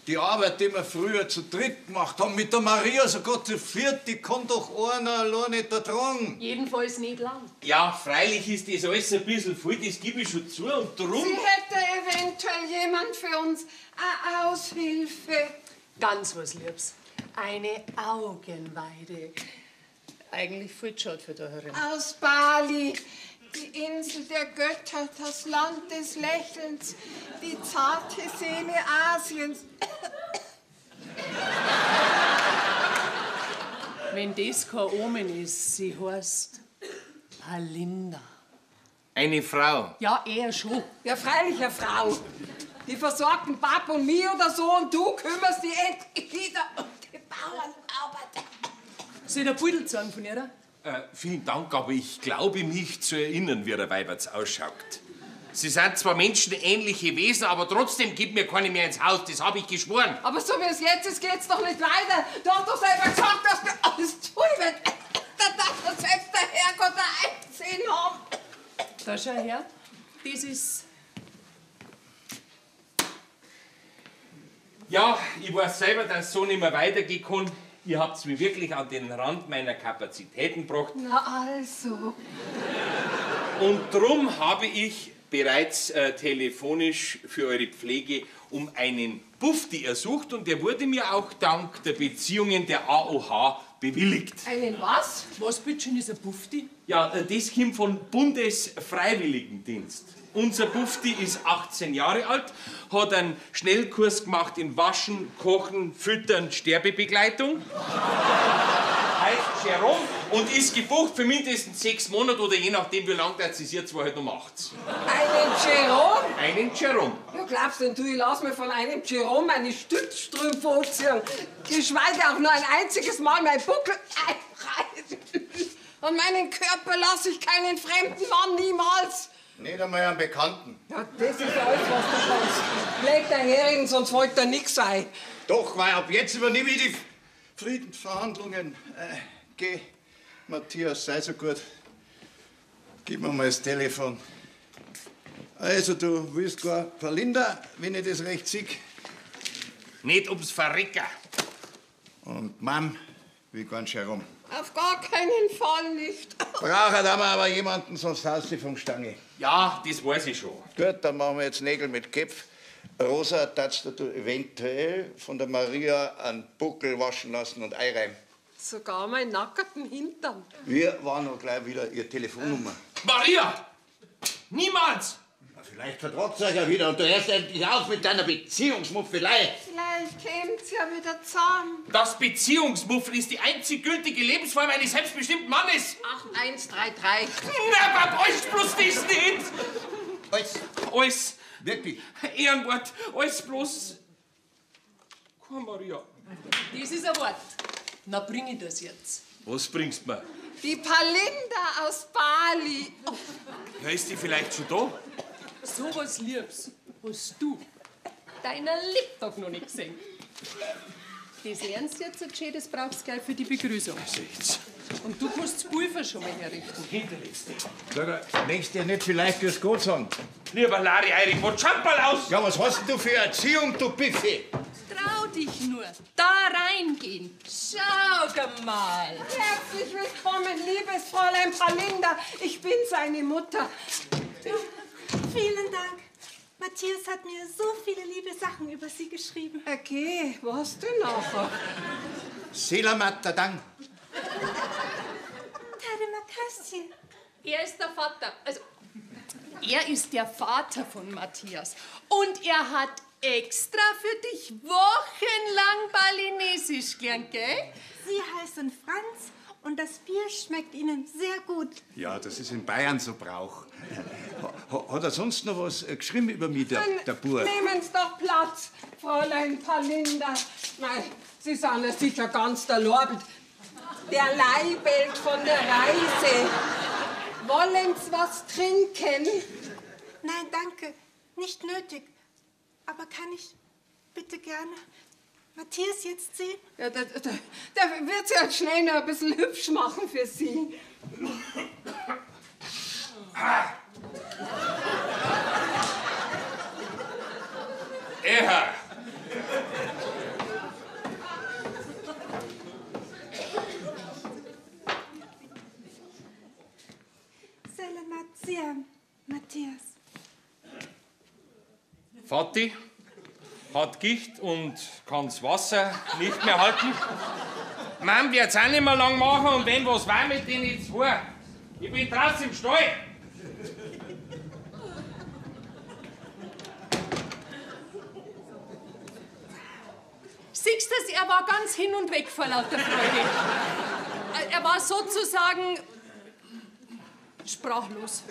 Die Arbeit, die wir früher zu dritt gemacht haben, mit der Maria sogar zu viert, die kann doch einer allein nicht ertragen. Jedenfalls nicht lang. Ja, freilich ist das alles ein bisschen viel, das gebe ich schon zu. Und darum... Sie hätte eventuell jemand für uns eine Aushilfe. Ganz was Liebes. Eine Augenweide. Eigentlich viel schade für da herin. Aus Bali, die Insel der Götter, das Land des Lächelns, die zarte Seele Asiens. Wenn das kein Omen ist, sie heißt Palinda. Eine Frau. Ja, eher schon. Ja, freilich eine Frau. Die versorgt den Pap und mich oder so und du kümmerst dich endlich wieder um die Bauernarbeit. Soll ich dir Pudel zeigen von ihr? Vielen Dank, aber ich glaube mich zu erinnern, wie der Weibertz ausschaut. Sie sind zwar menschenähnliche Wesen, aber trotzdem gibt mir keine mehr ins Haus, das habe ich geschworen. Aber so wie es jetzt ist, geht's doch nicht weiter. Du hast doch selber gesagt, dass wir alles tun werden. Da darf doch selbst der Herrgott einsehen haben. Da schau her. Das ist... Ja, ich weiß selber, dass es so nicht mehr weitergehen kann. Ihr habt mich wirklich an den Rand meiner Kapazitäten gebracht. Na also. Und darum habe ich bereits telefonisch für eure Pflege um einen Bufti ersucht und der wurde mir auch dank der Beziehungen der AOH bewilligt. Einen was? Was bitte schön ist ein Bufti? Ja, das kommt von Bundesfreiwilligendienst. Unser Bufti ist 18 Jahre alt, hat einen Schnellkurs gemacht in Waschen, Kochen, Füttern, Sterbebegleitung. Heißt Jerome und ist gebucht für mindestens 6 Monate oder je nachdem, wie lange das ist, jetzt, wo halt noch macht's. Einen Jerome? Einen Jerome. Du glaubst denn, du, ich lass mir von einem Jerome meine Stützstrümpfe anziehen, geschweige auch nur ein einziges Mal mein Buckel einreißen. Und meinen Körper lasse ich keinen fremden Mann niemals. Nicht einmal einen Bekannten. Ja, das ist alles, was du kannst. Leg der Hering, sonst wollte er nix sein. Doch, weil ab jetzt übernehme ich die Friedensverhandlungen. Geh, Matthias, sei so gut. Gib mir mal das Telefon. Also, du willst gar Palinda, wenn ich das recht sehe. Nicht ums Verrecker. Und Mom Wie ganz herum. Auf gar keinen Fall nicht. Braucht wir aber jemanden, sonst haust du vom Stange. Ja, das weiß ich schon. Gut, dann machen wir jetzt Nägel mit Köpf. Rosa, darfst du eventuell von der Maria einen Buckel waschen lassen und einreiben. Sogar meinen nackerten Hintern. Wir waren noch gleich wieder ihre Telefonnummer. Maria! Niemals! Vielleicht vertragt euch ja wieder und du hörst endlich auf mit deiner Beziehungsmuffelei. Vielleicht kämt's ja wieder zusammen. Das Beziehungsmuffel ist die einzig gültige Lebensform eines selbstbestimmten Mannes. 8133. Na, Pap, euch bloß das nicht! Alles. Alles. Wirklich. Ehrenwort. Alles bloß. Komm, Maria. Das ist ein Wort. Na, bring ich das jetzt. Was bringst du mir? Die Palinda aus Bali. Ja, ist die vielleicht schon da? So was Liebes hast du deiner Lebtag noch nicht gesehen. Das lernst du jetzt schön, das brauchst du gleich für die Begrüßung. Seht's. Und du kannst das Pulver schon mal herrichten. Hinterletzte. Denkst du dir nicht vielleicht das Gott sagen? Lieber Larry Eiring, wo schaut mal aus? Ja, was hast denn du für Erziehung, du Biffi? Trau dich nur, da reingehen. Schau mal. Herzlich willkommen, liebes Fräulein Palinda. Ich bin seine Mutter. Vielen Dank. Matthias hat mir so viele liebe Sachen über Sie geschrieben. Okay, was denn nachher? Selamatadang. Tade Makassi. Er ist der Vater. Also, er ist der Vater von Matthias. Und er hat extra für dich wochenlang Balinesisch gelernt, gell? Sie heißen Franz und das Bier schmeckt Ihnen sehr gut. Ja, das ist in Bayern so Brauch. Hat er sonst noch was geschrieben über mich, der Bub? Nehmen Sie doch Platz, Fräulein Palinda. Nein, Sie sind ja sicher ganz der Lorbelt. Der Leibelt von der Reise. Wollen Sie was trinken? Nein, danke. Nicht nötig. Aber kann ich bitte gerne Matthias jetzt sehen? Ja, der wird sich halt schnell noch ein bisschen hübsch machen für Sie. Herr. Selamat siam, Matthias. Vati hat Gicht und kann's Wasser nicht mehr halten. Mann wird's auch nicht mehr lang machen und wenn was war mit denen zwei. Ich bin draußen im Stall. Siehst du, er war ganz hin und weg vor lauter Freude. Er war sozusagen sprachlos.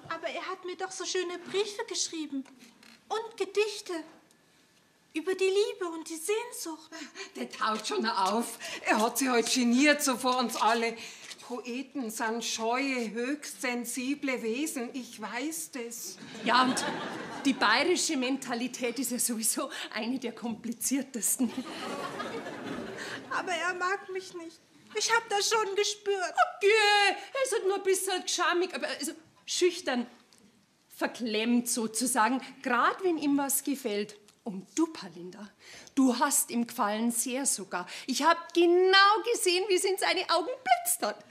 Aber er hat mir doch so schöne Briefe geschrieben. Und Gedichte. Über die Liebe und die Sehnsucht. Der taut schon auf. Er hat sich heute geniert, so vor uns alle. Poeten sind scheue, höchst sensible Wesen. Ich weiß das. Ja, und die bayerische Mentalität ist ja sowieso eine der kompliziertesten. Aber er mag mich nicht. Ich hab das schon gespürt. Okay, er ist halt nur ein bisschen geschamig, aber also schüchtern, verklemmt sozusagen, gerade wenn ihm was gefällt. Und du, Palinda, du hast ihm gefallen sehr sogar. Ich habe genau gesehen, wie es in seine Augen blitzt hat.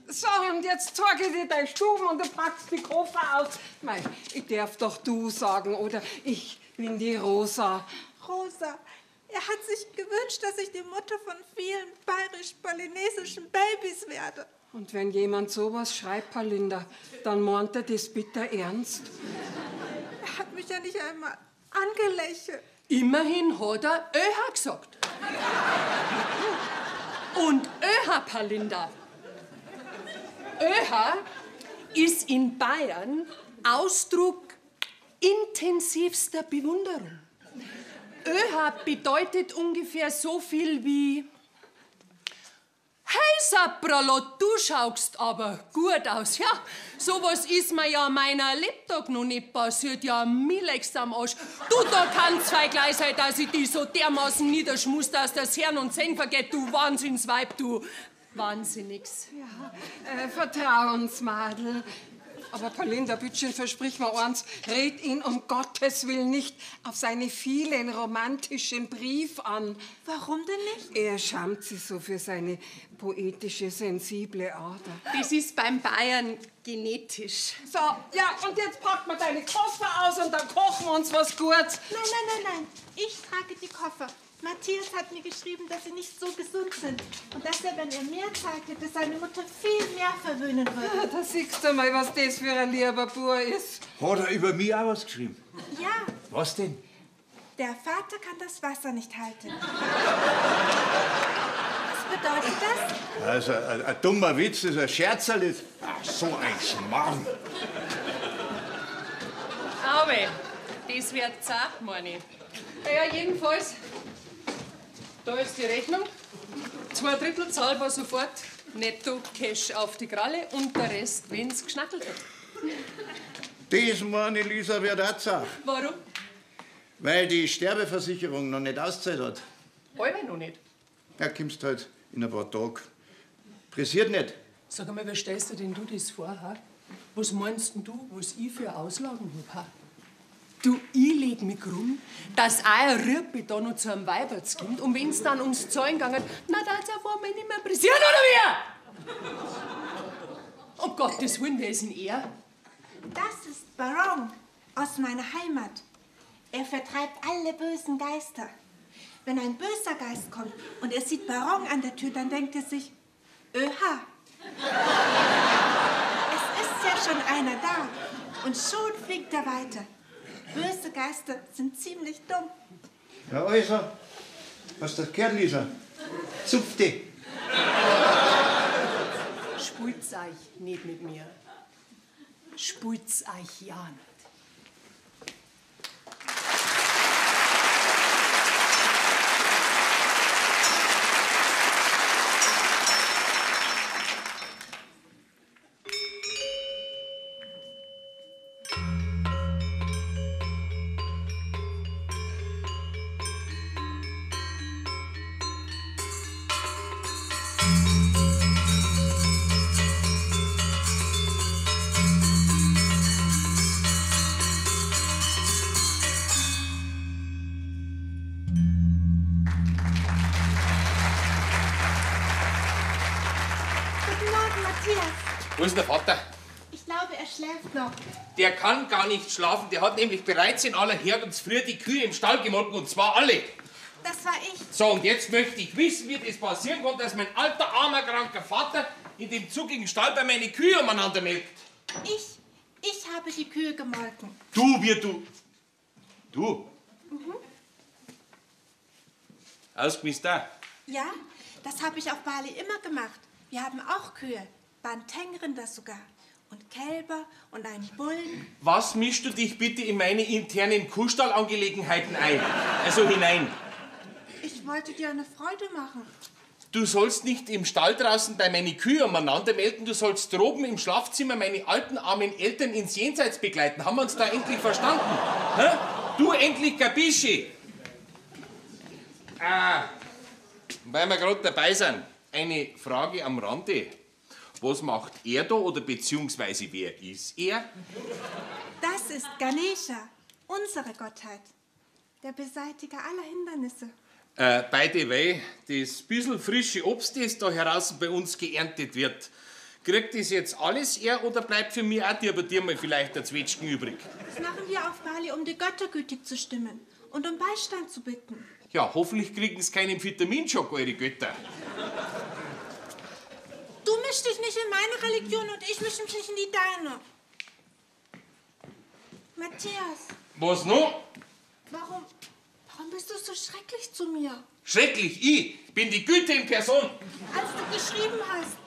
So, und jetzt zeige ich dir deine Stuben und du packst die Koffer aus. Mei, ich darf doch du sagen, oder ich bin die Rosa. Rosa, er hat sich gewünscht, dass ich die Mutter von vielen bayerisch-polynesischen Babys werde. Und wenn jemand sowas schreibt, Palinda, dann meint er das bitter ernst. Er hat mich ja nicht einmal angelächelt. Immerhin hat er Öha gesagt. Und Öha, Palinda, Öha ist in Bayern Ausdruck intensivster Bewunderung. Öha bedeutet ungefähr so viel wie: Hey, Sapralot, du schaust aber gut aus. Ja, sowas ist mir ja meiner Lebtag noch nicht passiert. Ja, mir legst am Arsch. Du, da kann zwei gleich sein, dass ich die so dermaßen niederschmust, dass das Herrn und Sinn vergeht. Du Wahnsinnsweib, du Wahnsinnigs. Vertrauensmadel. Aber Palinda, bittchen, versprich mir eins, red ihn um Gottes Willen nicht auf seine vielen romantischen Briefe an. Warum denn nicht? Er schämt sich so für seine poetische, sensible Ader. Das ist beim Bayern genetisch. So, ja, und jetzt packen wir deine Koffer aus und dann kochen wir uns was Gutes. Nein. Ich trage die Koffer. Matthias hat mir geschrieben, dass sie nicht so gesund sind. Und dass er, wenn er mehr Zeit hätte, seine Mutter viel mehr verwöhnen würde. Da siehst du mal, was das für ein lieber Bub ist. Hat er über mich auch was geschrieben? Ja, Was denn? der Vater kann das Wasser nicht halten. Was bedeutet das? Also, ein dummer Witz, das ist ein Scherzerl. Ach, so ein Schmarrn. Aber das wird zart, meine ich. Ja, jedenfalls, da ist die Rechnung. 2/3 zahlbar sofort, netto Cash auf die Kralle und der Rest, wenn's geschnackelt hat. Das, meine Lisa, wird auch zart. Warum? Weil die Sterbeversicherung noch nicht ausgezahlt hat. Halbe noch nicht. Ja, kommst halt in ein paar Tagen. Pressiert nicht. Sag einmal, wie stellst du denn du das vor, ha? Was meinst denn du, was ich für Auslagen hab, ha? Du, ich leg mich krumm, dass ein Rüppi da noch zu einem Weibertz kommt und wenn's dann ums Zahlen gegangen, na, darf's auf einmal nicht mehr pressieren, oder wie? Um Gottes Willen, wer ist denn er? Das ist Baron aus meiner Heimat. Er vertreibt alle bösen Geister. Wenn ein böser Geist kommt und er sieht Baron an der Tür, dann denkt er sich, Öha. Es ist ja schon einer da und schon fliegt er weiter. Böse Geister sind ziemlich dumm. Ja, also, hast du das gehört, Lisa? Zupf die. Spult's euch nicht mit mir. Spult's euch ja nicht. Guten Morgen, Matthias. Wo ist der Vater? Ich glaube, er schläft noch. Der kann gar nicht schlafen. Der hat nämlich bereits in aller Herrgottsfrüh die Kühe im Stall gemolken, und zwar alle. Das war ich. So, und jetzt möchte ich wissen, wie das passieren kann, dass mein alter, armer, kranker Vater in dem zugigen Stall bei meine Kühe umeinander melkt. Ich habe die Kühe gemolken. Du? Ausgemisst da. Ja, das habe ich auf Bali immer gemacht. Wir haben auch Kühe, Bantengrinder sogar. Und Kälber und einen Bullen. Was mischst du dich bitte in meine internen Kuhstallangelegenheiten ein? Also hinein. Ich wollte dir eine Freude machen. Du sollst nicht im Stall draußen bei meine Kühe umeinander melden, du sollst droben im Schlafzimmer meine alten, armen Eltern ins Jenseits begleiten. Haben wir uns da endlich verstanden? Hä? Du endlich, Kapischi! Weil wir gerade dabei sind, eine Frage am Rande. Was macht er da oder beziehungsweise wer ist er? Das ist Ganesha, unsere Gottheit. Der Beseitiger aller Hindernisse. By the way, das bisschen frische Obst, das da heraus bei uns geerntet wird, kriegt das jetzt alles er oder bleibt für mich auch bei dir mal vielleicht ein Zwetschgen übrig? Das machen wir auf Bali, um die Götter gütig zu stimmen und um Beistand zu bitten. Ja, hoffentlich kriegen sie keinen Vitaminschock, eure Götter. Du mischst dich nicht in meine Religion und ich mische mich nicht in die deine. Matthias, Was noch? warum bist du so schrecklich zu mir? Schrecklich, ich bin die Güte in Person. Als du geschrieben hast,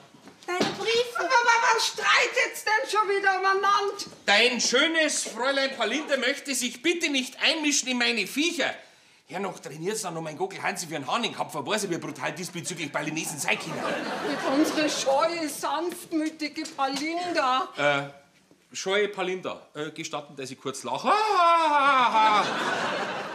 deine Briefe. Aber was streitet's denn schon wieder umeinander? Dein schönes Fräulein Palinda möchte sich bitte nicht einmischen in meine Viecher. Herr, noch trainiert's dann noch mein Gockel Hansi für einen Hahnenkampf. Weiß ich, wie brutal diesbezüglich Balinesen sein können. Mit unsere scheue, sanftmütige Palinda. Scheue Palinda, gestatten, dass ich kurz lache.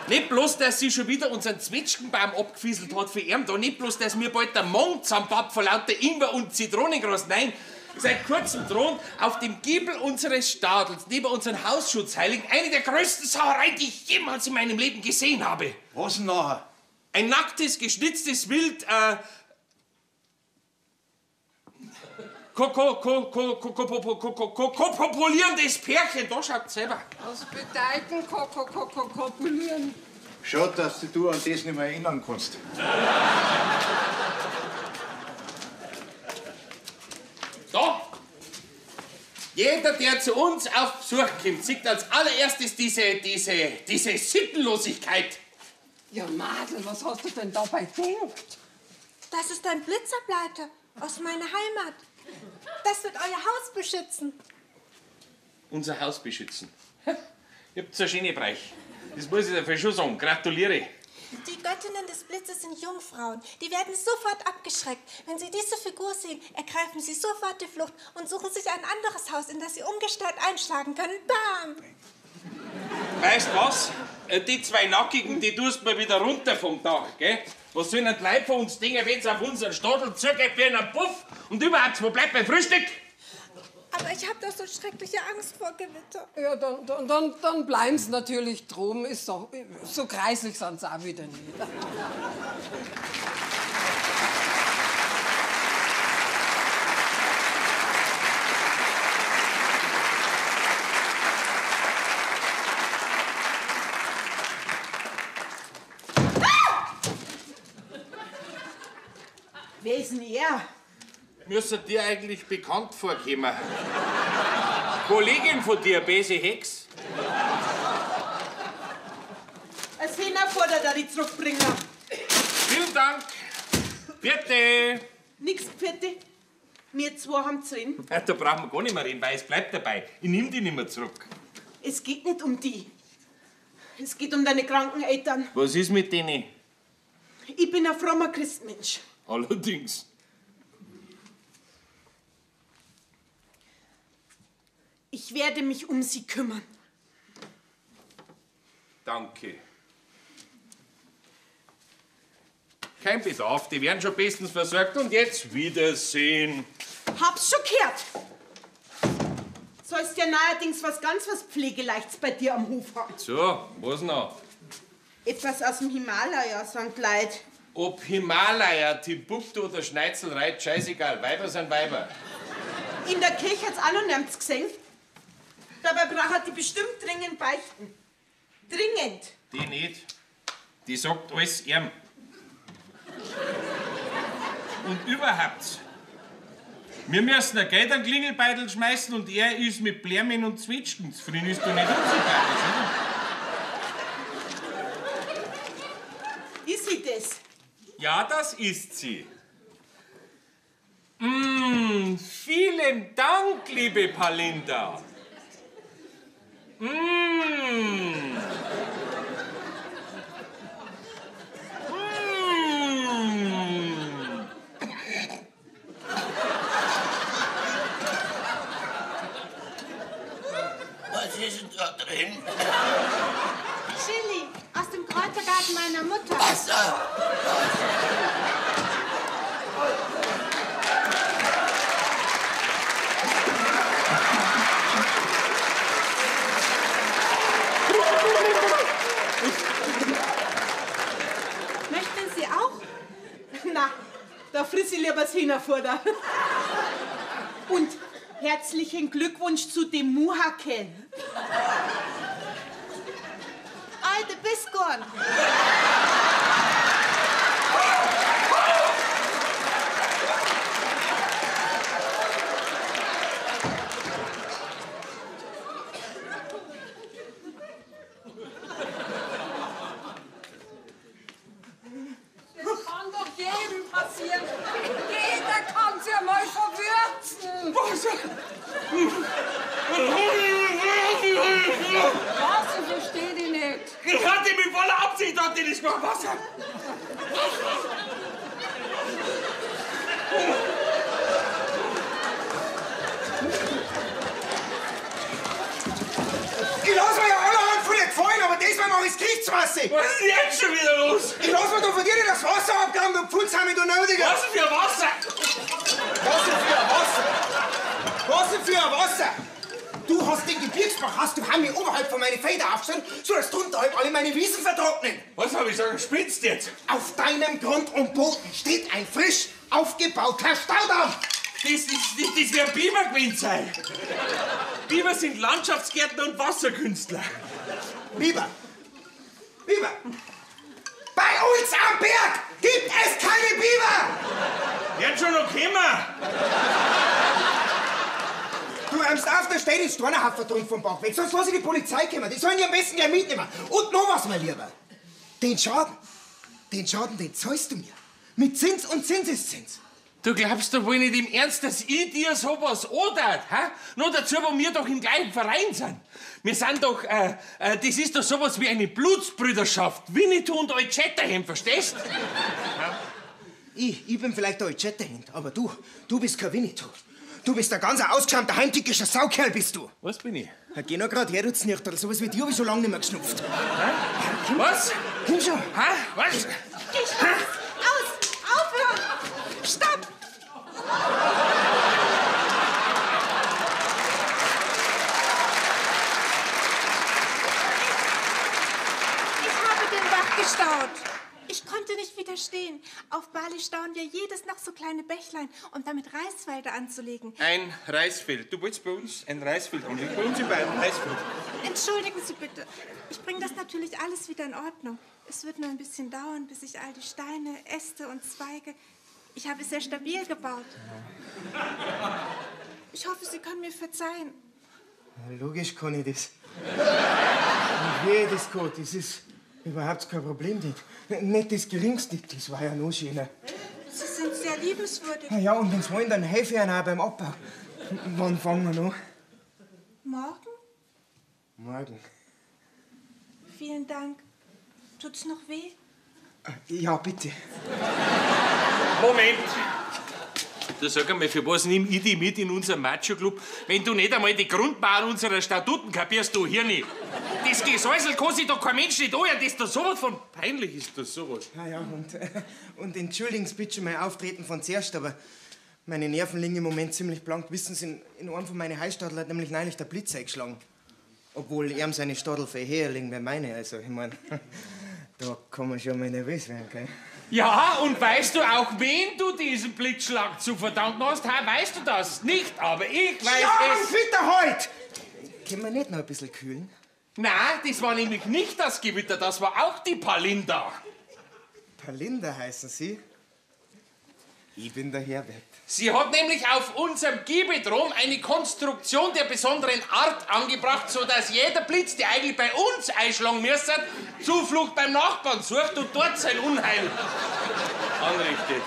Nicht bloß, dass sie schon wieder unseren Zwetschgenbaum abgefieselt hat für ihn, da nicht bloß, dass mir bald der Mund zusammenpappt vor lauter Ingwer und Zitronengras. Nein, seit kurzem thront auf dem Giebel unseres Stadels, neben unseren Hausschutzheiligen, eine der größten Sauereien, die ich jemals in meinem Leben gesehen habe. Was denn nachher? Ein nacktes, geschnitztes Wild, kopulierendes Pärchen, da schaut selber. Was bedeutet kopulieren? Schade, dass du an das nicht mehr erinnern kannst. Da! Jeder, der zu uns auf Besuch kommt, sieht als allererstes diese Sittenlosigkeit. Ja, Madel, was hast du denn dabei gedacht? Das ist ein Blitzerbleiter aus meiner Heimat. Das wird euer Haus beschützen. Unser Haus beschützen. Ihr habt so eine schöne Breich. Das muss ich dafür schon sagen. Gratuliere. Die Göttinnen des Blitzes sind Jungfrauen. Die werden sofort abgeschreckt. Wenn sie diese Figur sehen, ergreifen sie sofort die Flucht und suchen sich ein anderes Haus, in das sie ungestört einschlagen können. Bam! Weißt was? Die zwei Nackigen, die tust mir wieder runter vom Dach, gell? Was sollen die Leute von uns denken, wenn sie auf unseren Stadel zugeht wie einen Puff? Und überhaupt, wo bleibt mein Frühstück? Aber ich habe doch so schreckliche Angst vor Gewitter. Ja, dann bleiben sie natürlich drum. Ist so kreislich sind sie auch wieder nicht. Wer ist denn er? Müsste dir eigentlich bekannt vorkommen. Kollegin von dir, böse Hex. Ein Hähner fordert er die zurückbringen. Vielen Dank. Bitte. Nix, Pferde. Wir zwei haben zu reden. Ja, da brauchen wir gar nicht mehr reden, weil es bleibt dabei. Ich nehm die nicht mehr zurück. Es geht nicht um die. Es geht um deine kranken Eltern. Was ist mit denen? Ich bin ein frommer Christmensch. Allerdings. Ich werde mich um sie kümmern. Danke. Kein Bedarf, die werden schon bestens versorgt. Und jetzt Wiedersehen. Hab's schon gehört. Sollst ja neuerdings was Pflegeleichts bei dir am Hof haben. So, was noch? Etwas aus dem Himalaya, St. Leid. Ob Himalaya, Timbuktu oder Schneizelreit, scheißegal. Weiber sind Weiber. In der Kirche hat's auch noch nichts gesehen. Dabei braucht die bestimmt dringend beichten. Dringend. Die nicht. Die sagt alles ihm. Und überhaupt. Wir müssen ein Geld an den Klingelbeutel schmeißen und er ist mit Blärmen und Zwetschgen. Zufrieden ist doch nicht unsympathisch, oder? Ist sie das? Ja, das ist sie. Vielen Dank, liebe Palinda. Was ist denn da drin? Chili aus dem Kräutergarten meiner Mutter. Wasser! Möchten Sie auch? Na, da friss ich lieber das Hühnerfutter. Und herzlichen Glückwunsch zu dem Muhaken. Alte Biskorn. Das kann doch jedem passieren. Jeder kann sich einmal verwürzen. Was? Ich verstehe dich nicht. Ich hatte mit voller Absicht dort in das Wasser. Ich lass mir ja allerhand von dir gefallen, aber diesmal mach ich's Gerichtsmasse. Was ist denn jetzt schon wieder los? Ich lass mir doch von dir nicht das Wasser abgraben, du Pfulzhammer, du Nötiger. Was ist für Wasser? Was ist für ein Wasser? hast, du hast mich oberhalb von meine Felder aufgestellt, sollst drunter halt alle meine Wiesen vertrocknen. Was hab ich sagen? Spitzt jetzt? Auf deinem Grund und Boden steht ein frisch aufgebauter Staudamm. Das wird Biber gewesen sein. Biber sind Landschaftsgärtner und Wasserkünstler. Biber. Bei uns am Berg gibt es keine Biber. Wird schon noch kommen. Du räumst auf, da steht das Stornerhaufen drin vom Bach weg. Sonst lass ich die Polizei kommen. Die sollen die am besten gleich mitnehmen. Und noch was, mein Lieber. Den Schaden, den zahlst du mir. Mit Zins und Zinseszins. Du glaubst doch wohl nicht im Ernst, dass ich dir sowas antat, hä? Nur dazu, wo wir doch im gleichen Verein sind. Wir sind doch, das ist doch sowas wie eine Blutsbrüderschaft. Winnetou und Old Shatterhand, verstehst? Ich bin vielleicht der Old Shatterhand, aber du bist kein Winnetou. Du bist ein ganz ausgeschäumter, heimtückischer Saukerl, bist du. Was bin ich? Geh noch grad her, du Znichterl. Sowas wie dir hab ich schon lange nicht mehr geschnupft. Was? Komm schon. Hä? Was? Aus! Aufhören! Stopp! Ich habe den Bach gestaut. Ich konnte nicht widerstehen. Auf Bali stauen wir jedes noch so kleine Bächlein, um damit Reisfelder anzulegen. Ein Reisfeld. Du wolltest bei uns ein Reisfeld anlegen. Bei uns in Bayern ein Reisfeld. Entschuldigen Sie bitte. Ich bringe das natürlich alles wieder in Ordnung. Es wird nur ein bisschen dauern, bis ich all die Steine, Äste und Zweige... Ich habe es sehr stabil gebaut. Ich hoffe, Sie können mir verzeihen. Ja, logisch kann ich das. Jedes Gott, das ist überhaupt kein Problem. Nicht das Geringste, das war ja noch schöner. Sie sind sehr liebenswürdig. Ja, und wenn's wollen, dann helfe ich Ihnen auch beim Abbau. Wann fangen wir noch? Morgen? Morgen. Vielen Dank. Tut's noch weh? Ja, bitte. Moment! Du sag einmal, für was nimm ich dich mit in unseren Macho-Club, wenn du nicht einmal die Grundbauern unserer Statuten kapierst, du Hirni? Das Gesäusel kann sich doch kein Mensch nicht anhören, das ist doch sowas von peinlich ist das sowas. Ja, und entschuldigen Sie bitte schon mein Auftreten von zuerst, aber meine Nerven liegen im Moment ziemlich blank. Wissen Sie, in einem von meinen Heistadel hat nämlich neulich der Blitz eingeschlagen. Obwohl ihm seine Stadel viel höher liegen wie meine, also ich mein, da kann man schon mal nervös werden, gell? Ja, und weißt du auch, wen du diesen Blitzschlag zu verdanken hast? Ha, weißt du das? Nicht, aber ich weiß ja, es. Gewitter heute! Können wir nicht noch ein bisschen kühlen? Nein, das war nämlich nicht das Gewitter, das war auch die Palinda. Palinda heißen Sie? Ich bin der Herbert. Sie hat nämlich auf unserem Giebedrom eine Konstruktion der besonderen Art angebracht, sodass jeder Blitz, der eigentlich bei uns einschlagen müsste, Zuflucht beim Nachbarn sucht und dort sein Unheil anrichtet.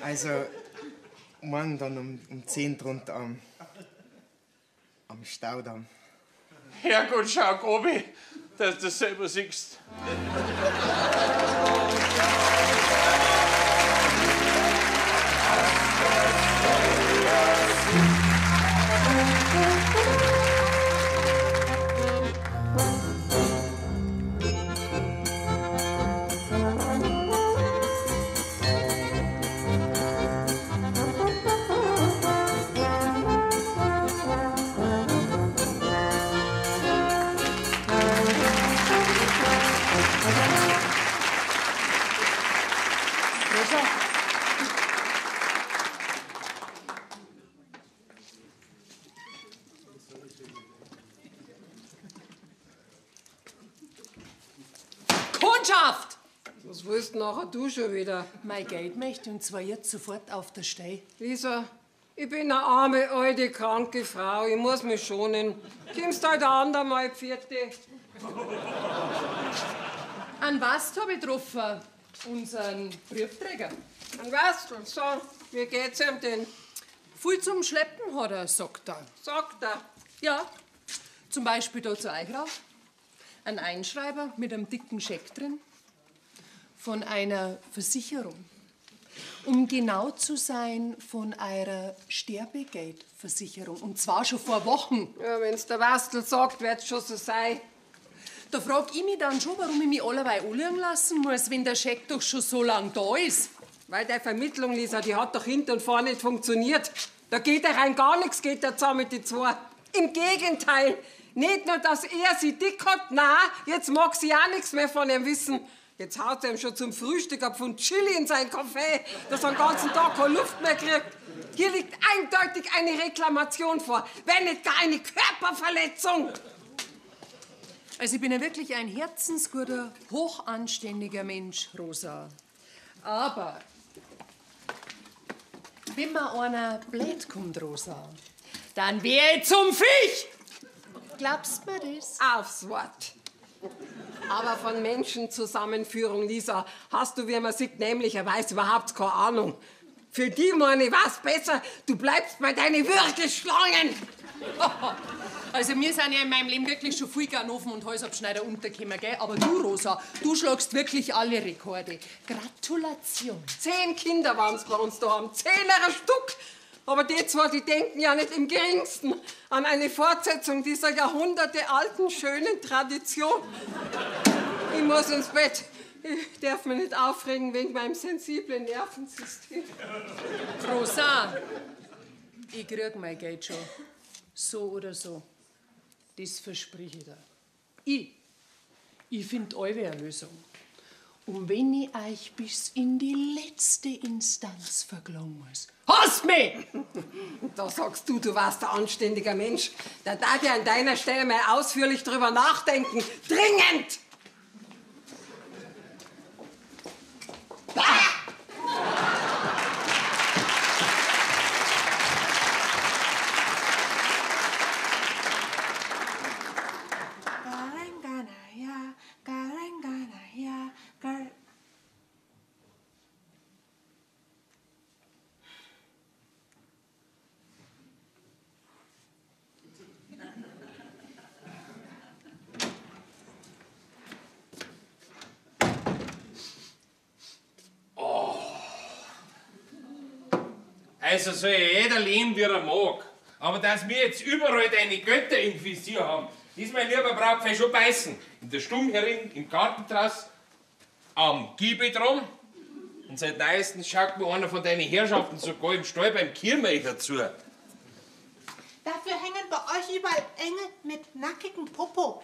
Also, morgen dann um 10 drunter am Staudamm. Herrgott, schau, Obi, dass du das selber siehst. Kundschaft! Was willst du nachher du schon wieder? Mein Geld möchte und zwar jetzt sofort auf der Stei. Lisa, ich bin eine arme, alte, kranke Frau. Ich muss mich schonen. Kommst halt ein andermal, Pfiate. An was habe ich getroffen? Unseren Briefträger. Und weißt du, so, wie geht's ihm denn? Viel zum Schleppen hat er, sagt er. Sagt er. Ja, zum Beispiel da zu euch rauf. Ein Einschreiber mit einem dicken Scheck drin. Von einer Versicherung. Um genau zu sein, von einer Sterbegeldversicherung. Und zwar schon vor Wochen. Ja, wenn's der Wastel sagt, wird's schon so sein. Da frag ich mich dann schon, warum ich mich allerweil anlegen lassen muss, wenn der Scheck doch schon so lang da ist. Weil deine Vermittlung, Lisa, die hat doch hinten und vorne nicht funktioniert. Da geht ja rein gar nichts, geht da zusammen mit den zwei. Im Gegenteil. Nicht nur, dass er sie dick hat, nein, jetzt mag sie auch nichts mehr von ihm wissen. Jetzt haut er ihm schon zum Frühstück ab von Chili in sein Kaffee, dass er den ganzen Tag keine Luft mehr kriegt. Hier liegt eindeutig eine Reklamation vor, wenn nicht gar eine Körperverletzung. Also ich bin ja wirklich ein herzensguter, hochanständiger Mensch, Rosa. Aber wenn mir einer blöd kommt, Rosa, dann wär ich zum Fisch. Glaubst du mir das? Aufs Wort. Aber von Menschenzusammenführung, Lisa, hast du, wie man sieht, nämlicherweise überhaupt keine Ahnung. Für die, meine ich, war's besser, du bleibst bei deinen Würgeschlangen. Also mir sind ja in meinem Leben wirklich schon viel Ganoven und Halsabschneider untergekommen, gell? Aber du, Rosa, du schlagst wirklich alle Rekorde. Gratulation. 10 Kinder waren's bei uns daheim, 10 Stück. Aber die zwei, die denken ja nicht im Geringsten an eine Fortsetzung dieser jahrhundertealten, schönen Tradition. Ich muss ins Bett. Ich darf mich nicht aufregen wegen meinem sensiblen Nervensystem. Rosa, ich krieg mein Geld schon. So oder so. Das verspreche ich dir. Ich finde eure Lösung. Und wenn ich euch bis in die letzte Instanz verklagen muss, hasst mich! Da sagst du warst ein anständiger Mensch. Da darf ich an deiner Stelle mal ausführlich drüber nachdenken. Dringend! Also soll ja jeder leben, wie er mag. Aber dass wir jetzt überall deine Götter im Visier haben, das, mein lieber Brautfei, schon beißen. In der Stumm herin, im Garten draußen, am Giebel dran. Und seit neuestem schaut mir einer von deinen Herrschaften sogar im Stall beim Kirmel dazu. Dafür hängen bei euch überall Engel mit nackigem Popo.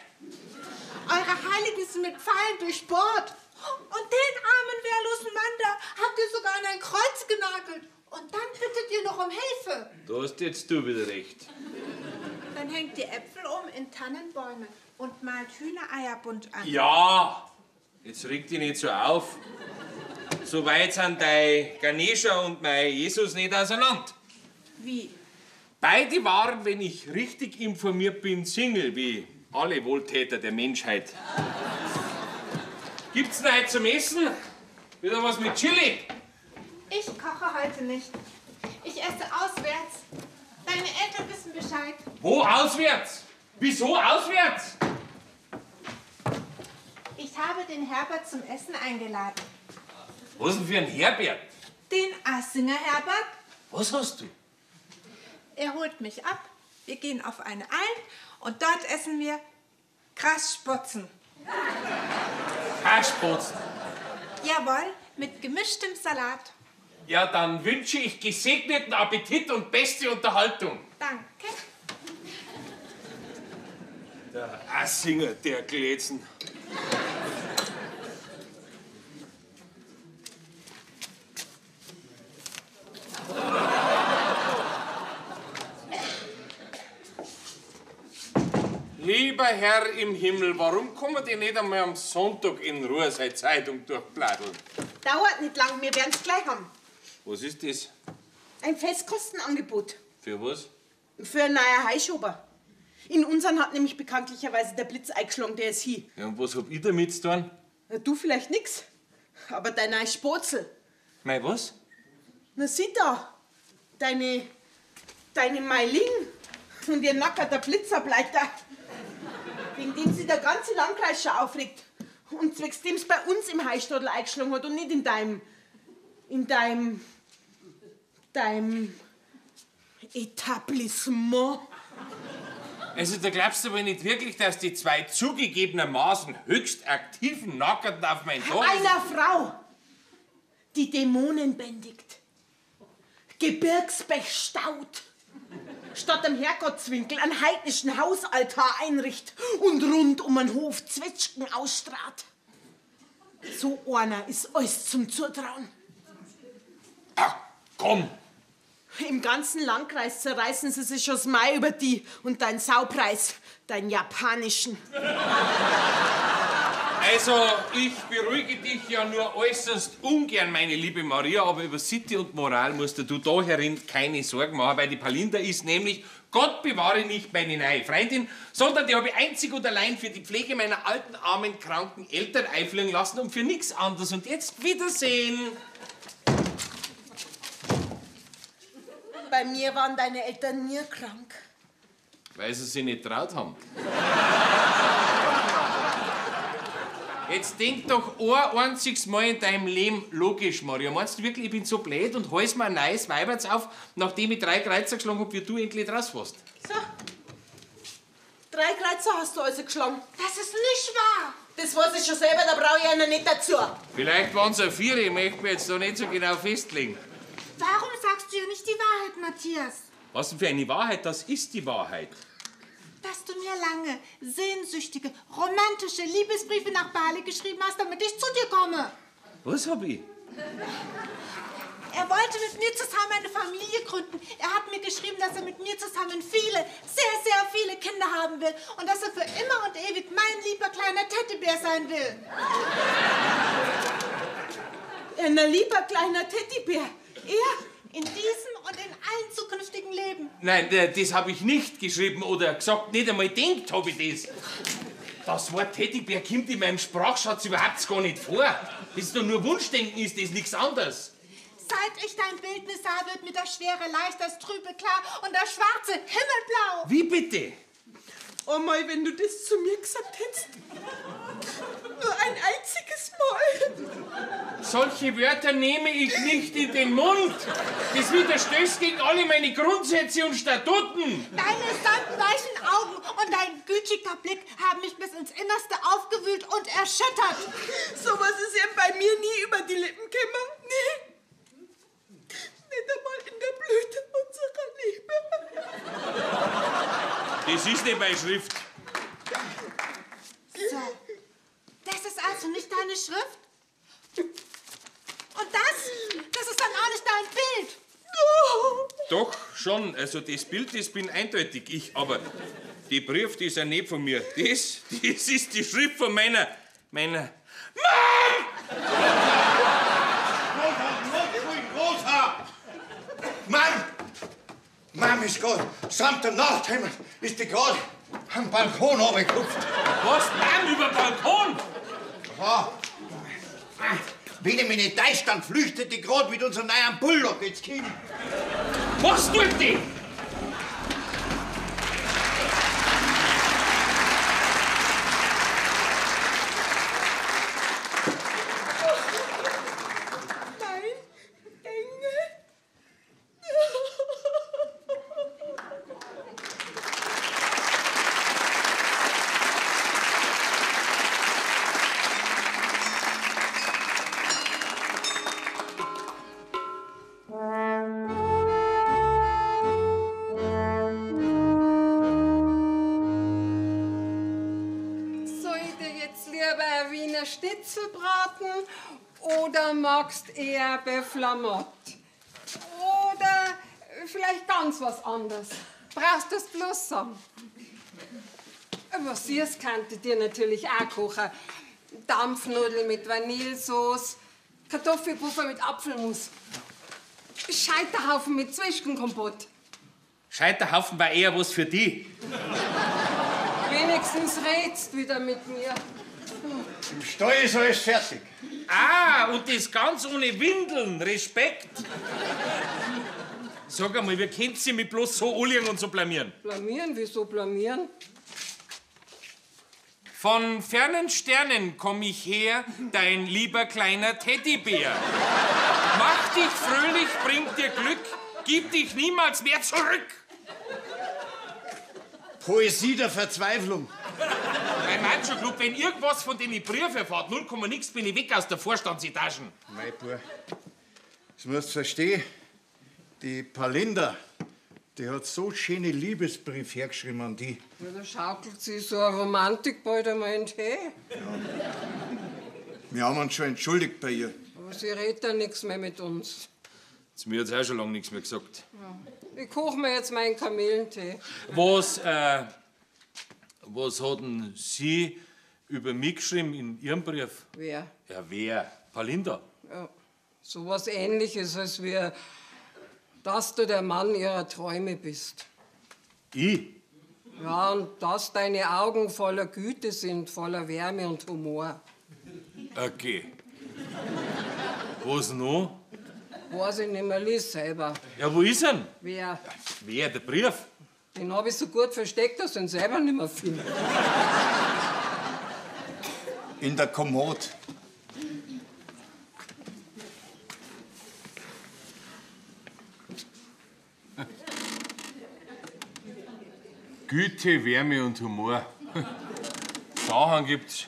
Eure Heiligen sind mit Pfeilen durchbohrt. Und den armen, wehrlosen Mann da habt ihr sogar an ein Kreuz genagelt. Und dann bittet ihr noch um Hilfe. Da hast jetzt du wieder recht. Dann hängt ihr Äpfel in Tannenbäume und malt Hühnereier bunt an. Ja, jetzt reg dich nicht so auf. So weit sind dein Ganesha und mein Jesus nicht auseinander. Wie? Beide waren, wenn ich richtig informiert bin, Single, wie alle Wohltäter der Menschheit. Gibt's denn heute zum Essen? Wieder was mit Chili? Ich koche heute nicht. Ich esse auswärts. Deine Eltern wissen Bescheid. Wo auswärts? Wieso auswärts? Ich habe den Herbert zum Essen eingeladen. Was denn für ein Herbert? Den Assinger Herbert. Was hast du? Er holt mich ab. Wir gehen auf eine Alm und dort essen wir Grasspotzen. Haschpotzen. Jawohl, mit gemischtem Salat. Ja, dann wünsche ich gesegneten Appetit und beste Unterhaltung. Danke. Der Assinger, der Glätzen. Lieber Herr im Himmel, warum kommen die nicht einmal am Sonntag in Ruhe seine Zeitung durchbladdeln? Dauert nicht lang, wir werden's gleich haben. Was ist das? Ein Festkostenangebot Für was? für einen neuen Heischober. In unseren hat nämlich bekanntlicherweise der Blitz eingeschlagen, der ist hier. Ja, und was hab ich damit zu tun? Na, du vielleicht nix, aber dein neues Spotzel. Mei, was? Na, sieh da, deine Meiling und ihr nackerter Blitzableiter, wegen dem sich der ganze Landkreis schon aufregt. Und zwecks dem's bei uns im Heistadel eingeschlagen hat und nicht in deinem Etablissement. Also, da glaubst du aber nicht wirklich, dass die zwei zugegebenermaßen höchst aktiven Nackerten auf mein Tor... Einer Frau, die Dämonen bändigt, Gebirgsbech staut statt dem Herrgottswinkel einen heidnischen Hausaltar einricht und rund um einen Hof Zwetschgen ausstrahlt. So einer ist alles zum Zutrauen. Ach, komm! Im ganzen Landkreis zerreißen sie sich aus Mai über die und deinen Saupreis, deinen japanischen. Also, ich beruhige dich ja nur äußerst ungern, meine liebe Maria, aber über Sitte und Moral musst du da herin keine Sorgen machen, weil die Palinda ist nämlich, Gott bewahre, nicht meine neue Freundin, sondern die habe ich einzig und allein für die Pflege meiner alten, armen, kranken Eltern einfliegen lassen und für nichts anderes. Und jetzt Wiedersehen. Bei mir waren deine Eltern nie krank. Weil sie sich nicht traut haben. Jetzt denk doch ein einziges Mal in deinem Leben logisch, Maria. Meinst du wirklich, ich bin so blöd und hals mir ein neues Weiberts auf, nachdem ich 3 Kreuzer geschlagen hab, wie du endlich draus warst? So. 3 Kreuzer hast du also geschlagen. Das ist nicht wahr. Das weiß ich schon selber, da brauche ich einer nicht dazu. Vielleicht waren es 4, ich möchte mich jetzt da nicht so genau festlegen. Warum sagst du ja nicht die Wahrheit, Matthias? Was denn für eine Wahrheit? Das ist die Wahrheit. Dass du mir lange, sehnsüchtige, romantische Liebesbriefe nach Bali geschrieben hast, damit ich zu dir komme. Was hab ich? Er wollte mit mir zusammen eine Familie gründen. Er hat mir geschrieben, dass er mit mir zusammen viele, sehr, sehr viele Kinder haben will und dass er für immer und ewig mein lieber kleiner Teddybär sein will. Ein lieber kleiner Teddybär. Er in diesem und in allen zukünftigen Leben. Nein, das habe ich nicht geschrieben oder gesagt, nicht einmal gedacht habe ich das. Das Wort Teddybär kommt in meinem Sprachschatz überhaupt gar nicht vor. Das ist doch nur Wunschdenken, ist das nichts anderes. Seit ich dein Bildnis sah, wird mir das Schwere leicht, das Trübe klar und das Schwarze himmelblau. Wie bitte? Oh Mai, wenn du das zu mir gesagt hättest. Nur ein einziges Mal. Solche Wörter nehme ich nicht in den Mund. Das widerstößt gegen alle meine Grundsätze und Statuten. Deine sandweichen Augen und dein gütiger Blick haben mich bis ins Innerste aufgewühlt und erschüttert. Sowas ist ja bei mir nie über die Lippen gekommen. Nie. Nicht einmal in der Blüte unserer Liebe. Das ist nicht meine Schrift. So, das ist also nicht deine Schrift? Und das ist dann auch nicht dein Bild? Doch, schon. Also das Bild, das bin eindeutig ich. Aber die Brief, die ist ja nicht von mir. Das ist die Schrift von meiner... Mom! Mom ist gerade samt dem Nachthimmel, ist die gerade am Balkon runtergekupft. Was? Mom, über den Balkon? Ja. Wenn ich mich nicht täusche, dann flüchtet die gerade mit unserem neuen Bulldog ins Kind. Was tut die? Schnitzelbraten oder magst eher Beflamott? Oder vielleicht ganz was anderes. Brauchst du es bloß sagen? Was süß könnte dir natürlich auch kochen. Dampfnudeln mit Vanillesauce, Kartoffelpuffer mit Apfelmus, Scheiterhaufen mit Zwetschgenkompott. Scheiterhaufen war eher was für die. Wenigstens redst wieder mit mir. Im Stall ist alles fertig. Ah, und das ganz ohne Windeln. Respekt. Sag einmal, wie könnt ihr mich bloß so anlegen und so blamieren? Blamieren? Wieso blamieren? Von fernen Sternen komm ich her, dein lieber kleiner Teddybär. Mach dich fröhlich, bringt dir Glück, gib dich niemals mehr zurück. Poesie der Verzweiflung. Mein Macho-Club, wenn irgendwas von den Briefen erfahrt, 0, nix, bin ich weg aus der Vorstandsetagen. Mein Bub, das musst du verstehen. Die Palinda, Die hat so schöne Liebesbrief hergeschrieben an die. Ja, da schaukelt sie so eine Romantik bald einmal in die Höhe. Wir haben uns schon entschuldigt bei ihr. Aber sie redet dann nichts mehr mit uns. Zu mir hat sie auch schon lange nichts mehr gesagt. Ich koche mir jetzt meinen Kamillentee. Was hat denn sie über mich geschrieben in ihrem Brief? Wer? Ja, wer? Palinda. Ja, so was Ähnliches, als wir, dass du der Mann ihrer Träume bist. Ich? Ja, und dass deine Augen voller Güte sind, voller Wärme und Humor. Okay. Was noch? Weiß ich nicht mehr, lies selber. Ja, wo ist er? Wer? Wer? Der Brief? Den habe ich so gut versteckt, dass ich ihn selber nicht mehr finde. In der Kommode. Güte, Wärme und Humor. Sachen gibt's.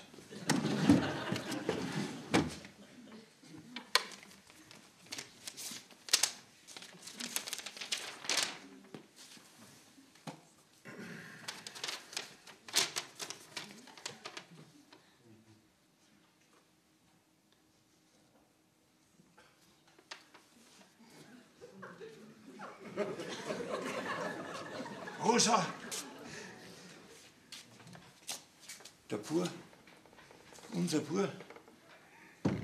Rosa! Der Bur, unser Bur,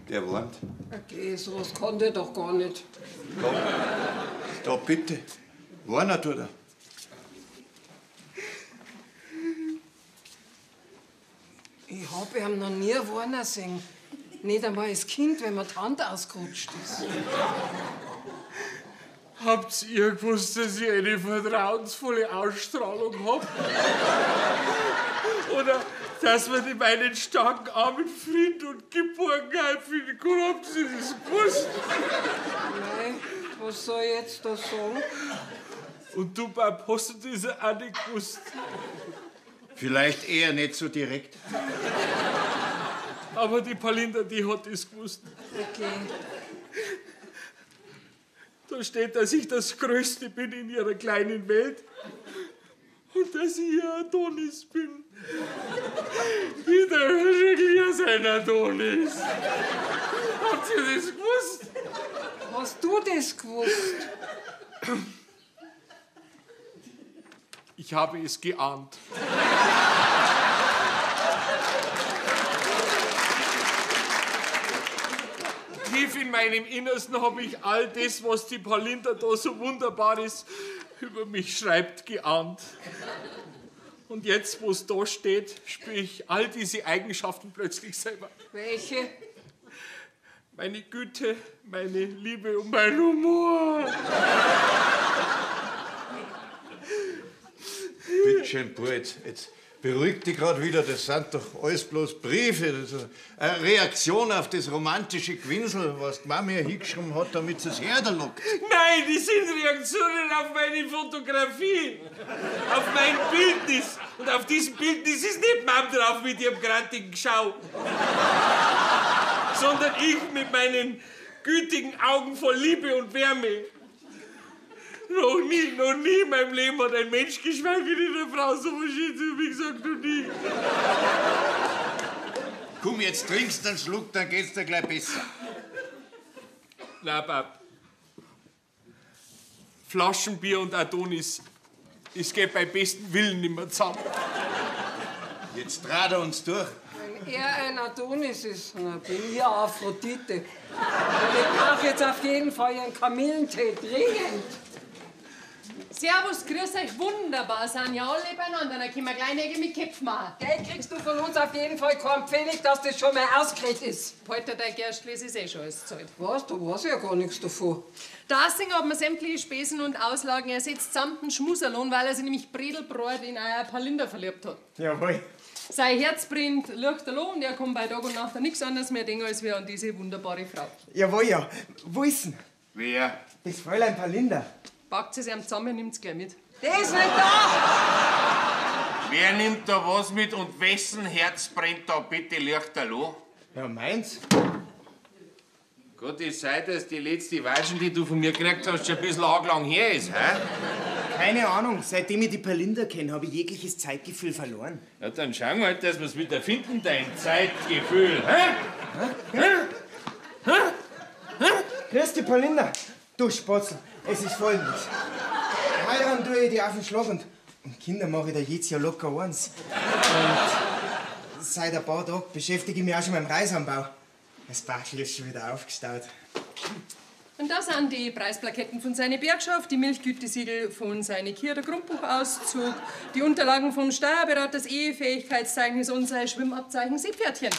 der warnt. Okay, sowas kann der doch gar nicht. Da bitte, warnen tut er. Ich hab ihn noch nie warnen sehen. Nicht einmal als Kind, wenn mir die Hand ausgerutscht ist. Habt ihr gewusst, dass ich eine vertrauensvolle Ausstrahlung hab? Oder dass man in meinen starken Armen Frieden und Geborgenheit finden kann? Habt ihr das gewusst? Nein, was soll ich jetzt da sagen? Und du, Bab, hast du das auch nicht gewusst? Vielleicht eher nicht so direkt. Aber die Palinda, die hat es gewusst. Okay. Da steht, dass ich das Größte bin in ihrer kleinen Welt. Und dass ich ihr Adonis bin. Wie der Schrecklicher sein Adonis. Habt ihr das gewusst? Hast du das gewusst? Ich habe es geahnt. Tief in meinem Innersten habe ich all das, was die Palinda da so Wunderbares über mich schreibt, geahnt. Und jetzt, wo es da steht, spüre ich all diese Eigenschaften plötzlich selber. Welche? Meine Güte, meine Liebe und mein Humor. Bitte schön, Bur, jetzt beruhig dich gerade wieder. Das sind doch alles bloß Briefe. Das ist eine Reaktion auf das romantische Gewinsel, was die Mama hier hingeschrieben hat, damit sie es herlockt. Nein, die sind Reaktionen auf meine Fotografie, auf mein Bildnis. Und auf diesem Bildnis ist nicht Mom drauf mit ihrem grantigen Schau, sondern ich mit meinen gütigen Augen voll Liebe und Wärme. Noch nie in meinem Leben hat ein Mensch, geschweige denn eine Frau, so was schön zu mir gesagt, noch nie. Komm, jetzt trinkst du einen Schluck, dann geht's dir gleich besser. Na, Bab. Flaschenbier und Adonis, das geht beim besten Willen nicht mehr zusammen. Jetzt trat er uns durch. Wenn er ein Adonis ist, dann bin ich eine Aphrodite. Und ich brauche jetzt auf jeden Fall einen Kamillentee, dringend. Servus, grüß euch, wunderbar, sind ja alle beieinander, dann können wir gleich Nägel mit Köpfen machen. Geld kriegst du von uns auf jeden Fall kein Pfennig, dass das schon mal ausgeredet ist. Polter, dein Gerstles ist eh schon alles gezahlt. Was? Da weiß ich ja gar nichts davon. Deswegen hat man sämtliche Spesen und Auslagen ersetzt samt dem Schmuserlohn, weil er sich nämlich Bredelbrot in euer Palinda verliebt hat. Jawohl. Sein Herz brennt lichterloh und er kann bei Tag und Nacht an nichts anderes mehr denken, als wir an diese wunderbare Frau. Jawohl, ja. Wo ist denn? Wer? Das Fräulein Palinda. Packt sie ihm zusammen und nimmt's gleich mit. Der ist nicht da! Wer nimmt da was mit und wessen Herz brennt da bitte lichterloh? Ja, meins. Gott, es sei, dass die letzte Watschen, die du von mir gekriegt hast, schon ein bisschen arg lang her ist, hä? Keine Ahnung. Seitdem ich die Palinda kenne, habe ich jegliches Zeitgefühl verloren. Ja, dann schauen wir halt, dass wir es wieder finden, dein Zeitgefühl. Hä? Grüß dich, Palinda. Du Spatzel, es ist Folgendes. Heiraten tue ich dich auf den Schlag und Kinder mache ich da jetzt ja locker eins. Und seit ein paar Tagen beschäftige ich mich auch schon mit dem Reisanbau. Das Bachl ist schon wieder aufgestaut. Und da sind die Preisplaketten von seiner Bergschaft, die Milchgütesiegel von seinem Kierer Grundbuchauszug, die Unterlagen vom Steuerberater, das Ehefähigkeitszeugnis und sein Schwimmabzeichen Seepferdchen.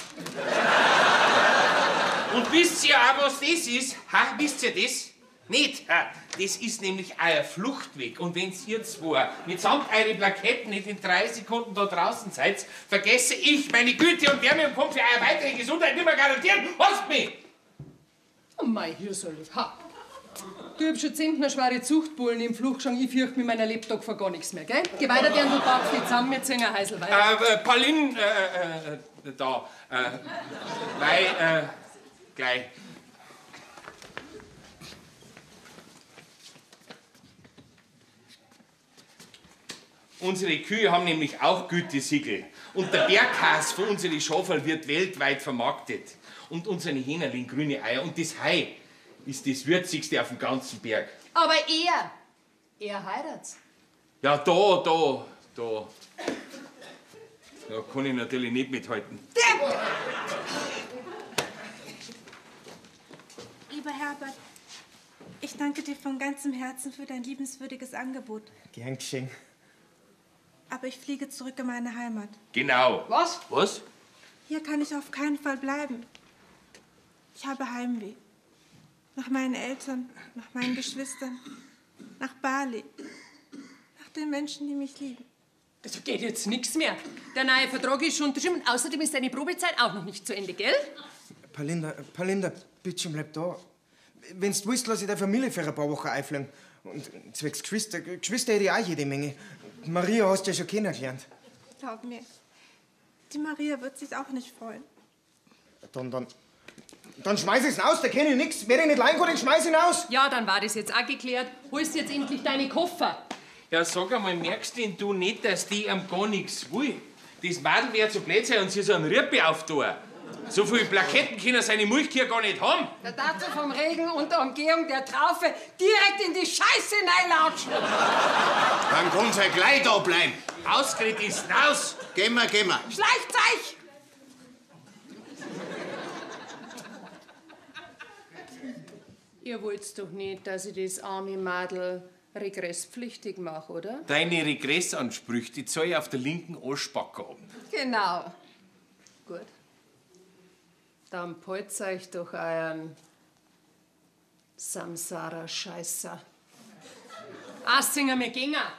Und wisst ihr auch, was das ist? Ha? Wisst ihr das? Nicht? Das ist nämlich euer Fluchtweg. Und wenn ihr zwei mitsamt eure Plaketten nicht in 3 Sekunden da draußen seid, vergesse ich meine Güte und Wärme und komme für eure weitere Gesundheit nicht mehr garantieren. Hasst mich! Oh mei, hier soll ich. Ha! Du hab schon Zentner schwere Zuchtbullen im Fluchtschang. Ich fürchte mir meiner Lebtag vor gar nichts mehr, gell? Geh weiter, deren du packst die zusammen mit Sänger Heisel weiter. Pauline, da, gleich. Unsere Kühe haben nämlich auch Gütesiegel. Und der Bergkäse von unseren Schaferl wird weltweit vermarktet. Und unsere Hähner legen grüne Eier. Und das Hai ist das Würzigste auf dem ganzen Berg. Aber er heiratet's. Ja, da kann ich natürlich nicht mithalten. Lieber Herbert, ich danke dir von ganzem Herzen für dein liebenswürdiges Angebot. Gern geschehen. Aber ich fliege zurück in meine Heimat. Genau. Was? Was? Hier kann ich auf keinen Fall bleiben. Ich habe Heimweh. Nach meinen Eltern, nach meinen Geschwistern, nach Bali, nach den Menschen, die mich lieben. Das geht jetzt nichts mehr. Der neue Vertrag ist schon unterschrieben und außerdem ist deine Probezeit auch noch nicht zu Ende, gell? Palinda, bitte bleib da. Wenn's du willst, lass ich deine Familie für ein paar Wochen einfliegen. Und zwecks Geschwister hätte ich auch jede Menge. Maria hast du ja schon kennengelernt. Glaub mir, die Maria wird sich auch nicht freuen. Dann schmeiß ich's raus, da kenn ich nix. Wer den nicht leiden kann, den schmeiß ihn raus. Ja, dann war das jetzt auch geklärt. Holst jetzt endlich deine Koffer. Ja, sag einmal, merkst denn du nicht, dass die am gar nichts will? Das Madel wäre zu blöd sein und sie so einen Riepe auftun. So viele Plaketten können seine Milchkühe gar nicht haben. Da darf er vom Regen und der Umgehung der Traufe direkt in die Scheiße reinlatschen. Dann kann's ja gleich da bleiben. Ausgeredet ist raus. Gehen wir. Schleicht euch! Ihr wollt's doch nicht, dass ich das arme Madel regresspflichtig mache, oder? Deine Regressansprüche, die zahl ich auf der linken Arschbacke ab. Genau. Gut. Dann polzt euch doch euren Samsara-Scheißer. Assinger mir Gänger.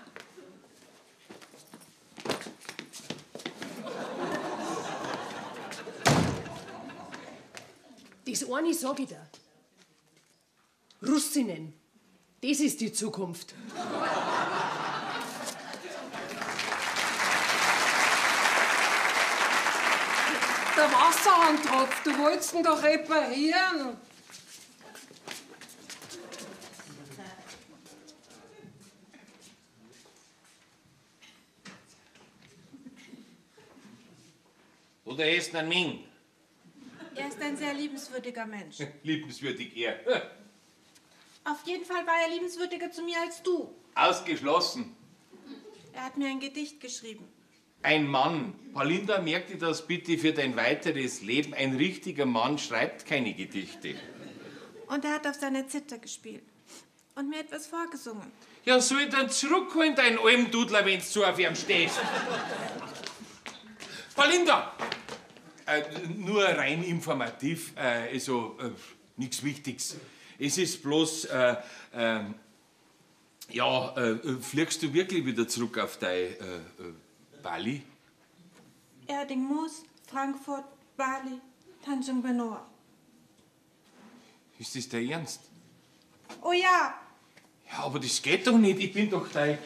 Das eine sag ich dir. Russinnen, das ist die Zukunft. Der Wasserhahn tropft, du wolltest ihn doch reparieren. Oder er ist ein Ming. Er ist ein sehr liebenswürdiger Mensch. Liebenswürdig er. Auf jeden Fall war er liebenswürdiger zu mir als du. Ausgeschlossen. Er hat mir ein Gedicht geschrieben. Ein Mann. Palinda, merk dir das bitte für dein weiteres Leben. Ein richtiger Mann schreibt keine Gedichte. Und er hat auf seiner Zither gespielt. Und mir etwas vorgesungen. Ja, soll ich dann zurückholen, dein Almdudler, wenn's so auf ihm stehst? Palinda! Nur rein informativ, also nichts Wichtiges. Es ist bloß, fliegst du wirklich wieder zurück auf dein Bali? Erding Moos, Frankfurt, Bali, Tanjung Benoa. Ist das dein Ernst? Oh ja! Ja, aber das geht doch nicht. Ich bin doch dein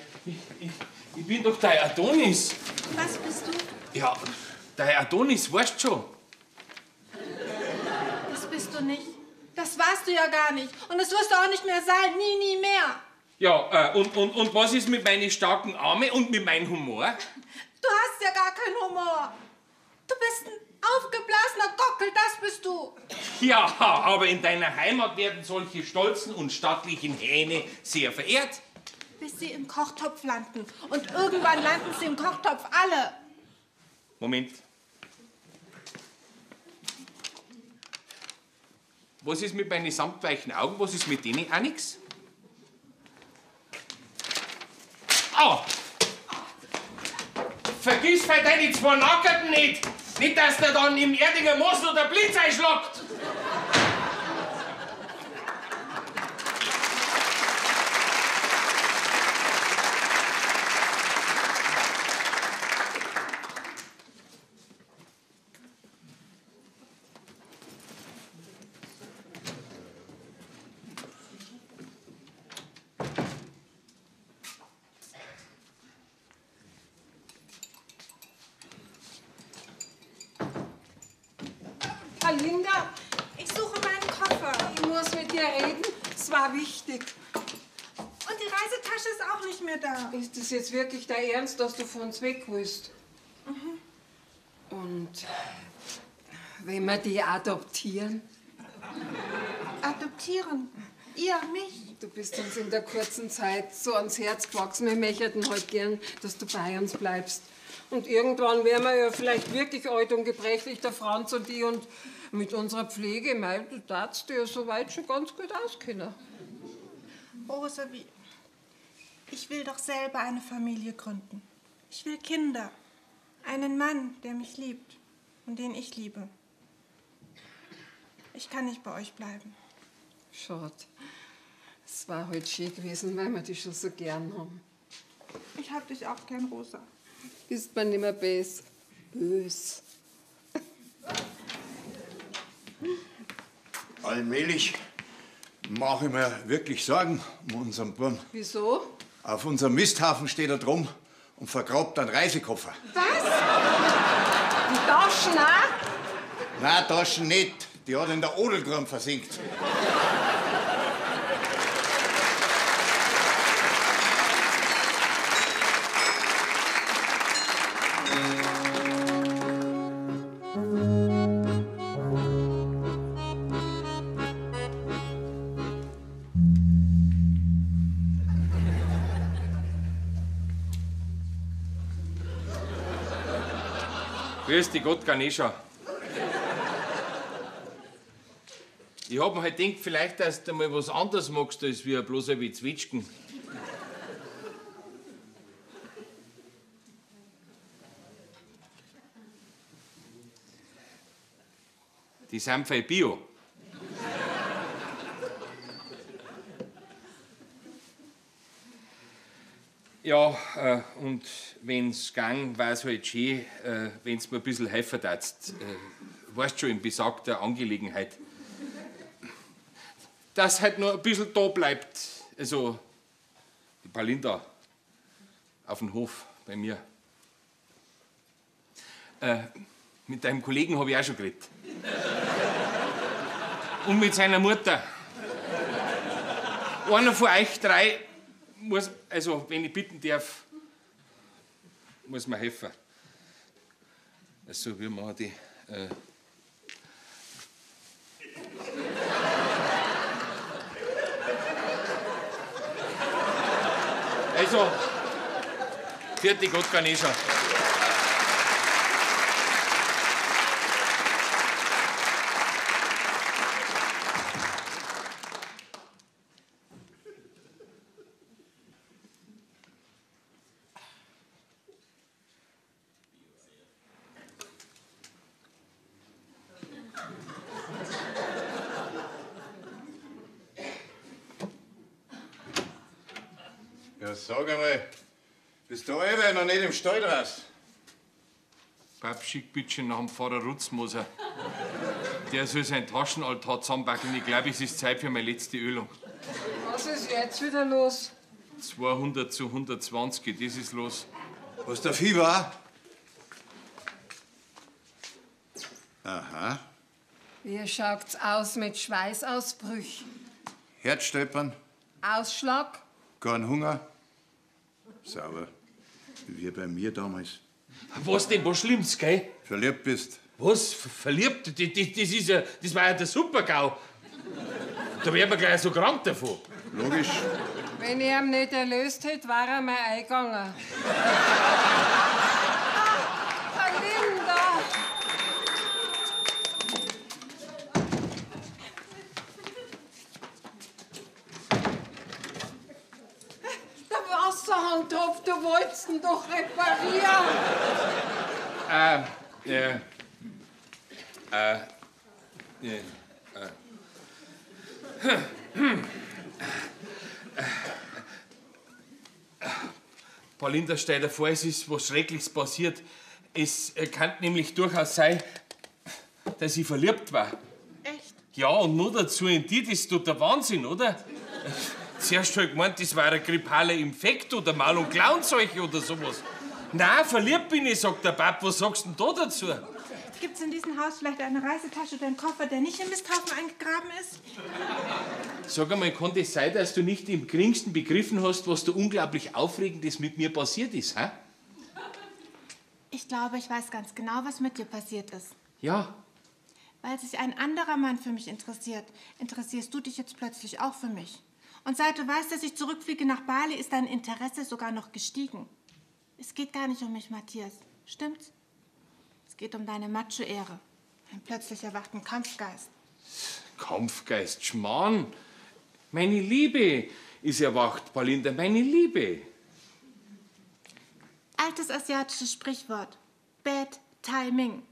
Adonis. Was bist du? Ja, dein Adonis, weißt schon. Das bist du nicht. Das warst du ja gar nicht. Und das wirst du auch nicht mehr sein. Nie, nie mehr. Ja, und was ist mit meinen starken Armen und mit meinem Humor? Du hast ja gar keinen Humor. Du bist ein aufgeblasener Gockel, das bist du. Ja, aber in deiner Heimat werden solche stolzen und stattlichen Hähne sehr verehrt. Bis sie im Kochtopf landen. Und irgendwann landen sie im Kochtopf alle. Moment. Was ist mit meinen samtweichen Augen? Was ist mit denen auch nix? Au! Vergiss bei deine zwei Nackerten nicht! Nicht, dass der dann im Erdinger Mosel der Blitz einschlagt! Linda, Ich suche meinen Koffer. ich muss mit dir reden. Es war wichtig. Und die Reisetasche ist auch nicht mehr da. Ist das jetzt wirklich der Ernst, dass du von uns weg willst? Und wenn wir die adoptieren? Adoptieren. Ihr, mich. Du bist uns in der kurzen Zeit so ans Herz gewachsen. Wir möchten halt gern, dass du bei uns bleibst. Und irgendwann wären wir ja vielleicht wirklich alt und gebrechlich, der Franz und ich. Und mit unserer Pflege, mei, du darfst dir ja soweit schon ganz gut auskennen. Rosalie, ich will doch selber eine Familie gründen. Ich will Kinder. Einen Mann, der mich liebt und den ich liebe. Ich kann nicht bei euch bleiben. Schade. Es war halt schön gewesen, weil wir dich schon so gern haben. Ich hab dich auch gern, Rosa. Ist man nimmer bös. Allmählich mache ich mir wirklich Sorgen um unseren Burm. Wieso? Auf unserem Misthafen steht er drum und vergrabt einen Reisekoffer. Was? Die Taschen auch? Nein, Taschen nicht. Die hat er in der Odelgrum versinkt. Grüß dich Gott, Ganesha. Ich hab mir halt gedacht, vielleicht, dass du mal was anderes magst, als wie bloß ein Zwitschgen. Die sind voll Bio. Ja, und wenn's gang, wär's halt schön, wenn's mir ein bisschen helfen darfst. Weißt schon, in besagter Angelegenheit. Dass halt noch ein bisschen da bleibt. Also, die Palinda auf dem Hof bei mir. Mit deinem Kollegen habe ich auch schon geredet. Und mit seiner Mutter. Einer von euch drei muss, also wenn ich bitten darf, muss mir helfen. Also, wie machen die? Also, vierte Gott, Ganesha. Ja, sag einmal, bist du alle noch nicht im Stall draus? Pap, schick bitte nach dem Pfarrer Rutzmoser. Der soll sein Taschenaltar zusammenpacken. Ich glaube, es ist Zeit für meine letzte Ölung. Was ist jetzt wieder los? 200 zu 120, das ist los. Hast du Fieber? Aha. Wie schaut's aus mit Schweißausbrüchen? Herzstöpern? Ausschlag? Kein Hunger? Sauber. Wie bei mir damals. Was denn, was Schlimmes, gell? Verliebt bist. Was? Verliebt? Das war ja der Super-GAU. Da wär man gleich so krank davon. Logisch. Wenn ich ihn nicht erlöst hätte, war er mal eingegangen. Linda! Der Wasserhahn tropft, du wolltest ihn doch reparieren. Paulinda, stell dir vor, es ist was Schreckliches passiert. Es kann nämlich durchaus sein, dass ich verliebt war. Echt? Ja, und nur dazu in die, das ist doch der Wahnsinn, oder? Zuerst hab ich gemeint, das war ein grippaler Infekt oder Maul- und Klauenseuche oder sowas. Nein, verliebt bin ich, sagt der Pap. Was sagst du denn da dazu? Gibt's in diesem Haus vielleicht eine Reisetasche oder einen Koffer, der nicht im Misthaufen eingegraben ist? Sag einmal, kann das sein, dass du nicht im geringsten begriffen hast, was da unglaublich Aufregendes mit mir passiert ist, hä? Ich glaube, ich weiß ganz genau, was mit dir passiert ist. Ja. Weil sich ein anderer Mann für mich interessiert, interessierst du dich jetzt plötzlich auch für mich. Und seit du weißt, dass ich zurückfliege nach Bali, ist dein Interesse sogar noch gestiegen. Es geht gar nicht um mich, Matthias. Stimmt's? Es geht um deine Macho-Ehre. Einen plötzlich erwachten Kampfgeist. Kampfgeist, Schmarrn. Meine Liebe ist erwacht, Paulinda, meine Liebe. Altes asiatisches Sprichwort. Bad Timing.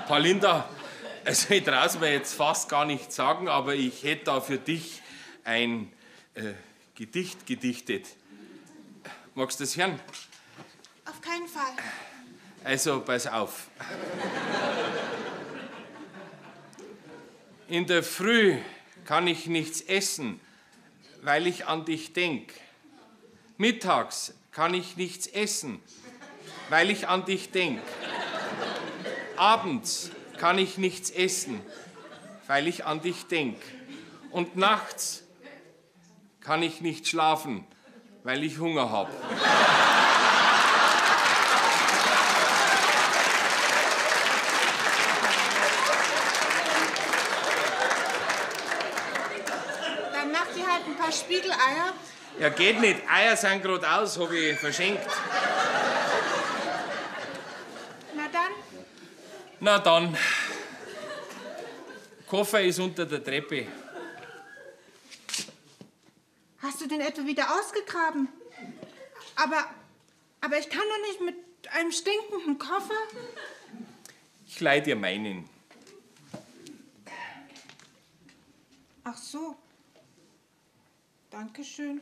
Paulinda, also ich trau's mir jetzt fast gar nicht sagen, aber ich hätte da für dich ein Gedicht gedichtet. Magst du das hören? Auf keinen Fall. Also, pass auf. In der Früh kann ich nichts essen, weil ich an dich denk. Mittags kann ich nichts essen, weil ich an dich denk. Abends kann ich nichts essen, weil ich an dich denk. Und nachts kann ich nicht schlafen, weil ich Hunger hab. Dann mach dir halt ein paar Spiegeleier. Ja, geht nicht. Eier sind gerade aus, hab ich verschenkt. Na dann, Na dann. Koffer ist unter der Treppe. hast du den etwa wieder ausgegraben? Aber ich kann doch nicht mit einem stinkenden Koffer. Ich leih dir meinen. Ach so. Dankeschön.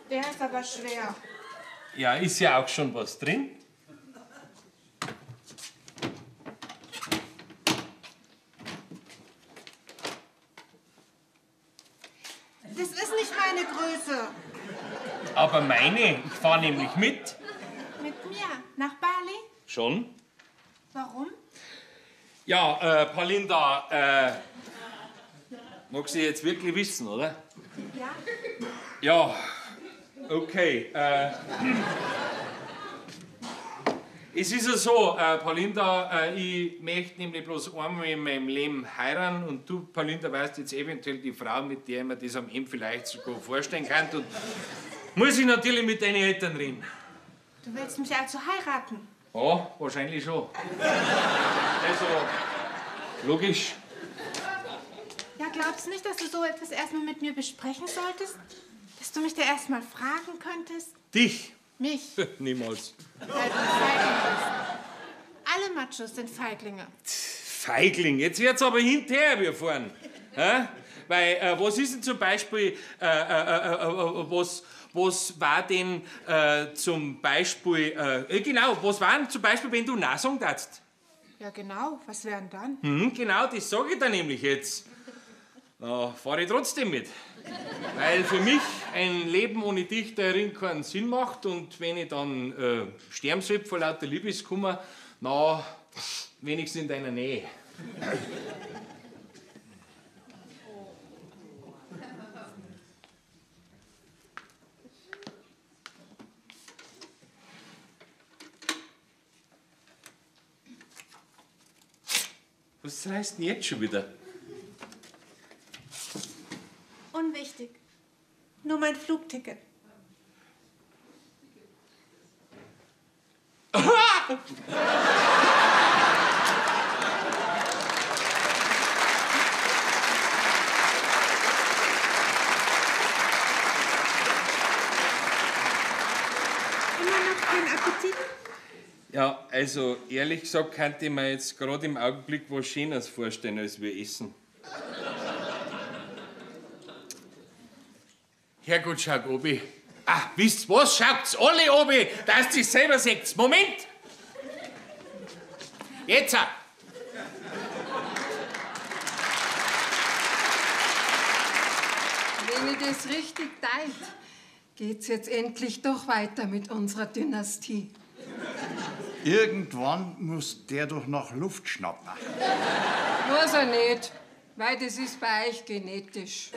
Der ist aber schwer. Ja, ist ja auch schon was drin. Das ist nicht meine Größe. Aber meine, ich fahr nämlich mit. Mit mir. Nach Bali? Schon? Warum? Ja, Paulinda, magst du jetzt wirklich wissen, oder? Ja. Ja, okay. Es ist ja so, Paulinda, ich möchte nämlich bloß einmal in meinem Leben heiraten und du, Paulinda, weißt jetzt eventuell die Frau, mit der ich mir das am Ende vielleicht sogar vorstellen kann. Und muss ich natürlich mit deinen Eltern reden. Du willst mich also heiraten? Ja, wahrscheinlich schon. Also, logisch. Ja, glaubst du nicht, dass du so etwas erstmal mit mir besprechen solltest? Dass du mich da erstmal fragen könntest? Dich? Mich, Niemals. weil du ein Feigling bist. Alle Machos sind Feiglinge. Feigling, jetzt wird's aber hinterher wir fahren. Hä? Weil, was ist denn zum Beispiel, was war denn zum Beispiel, genau, was war denn zum Beispiel, wenn du Nein sagen darfst? Ja, genau. Was wären dann? Genau, das sage ich dir nämlich jetzt. Na, fahr ich trotzdem mit. Weil für mich ein Leben ohne Dichterin keinen Sinn macht und wenn ich dann sterben soll vor lauter Liebeskummer, na, wenigstens in deiner Nähe. Was reißt denn jetzt schon wieder? Unwichtig. Nur mein Flugticket. Immer noch kein Appetit? Ja, also ehrlich gesagt könnte ich mir jetzt gerade im Augenblick was Schöneres vorstellen, als wir essen. Herrgott, schaut obi. Ah, wisst was? Schaut's alle obi, dass ihr selber seht. Moment! Jetzt! Wenn ich das richtig teilt, geht's jetzt endlich doch weiter mit unserer Dynastie. Irgendwann muss der doch nach Luft schnappen. Muss er nicht, weil das ist bei euch genetisch.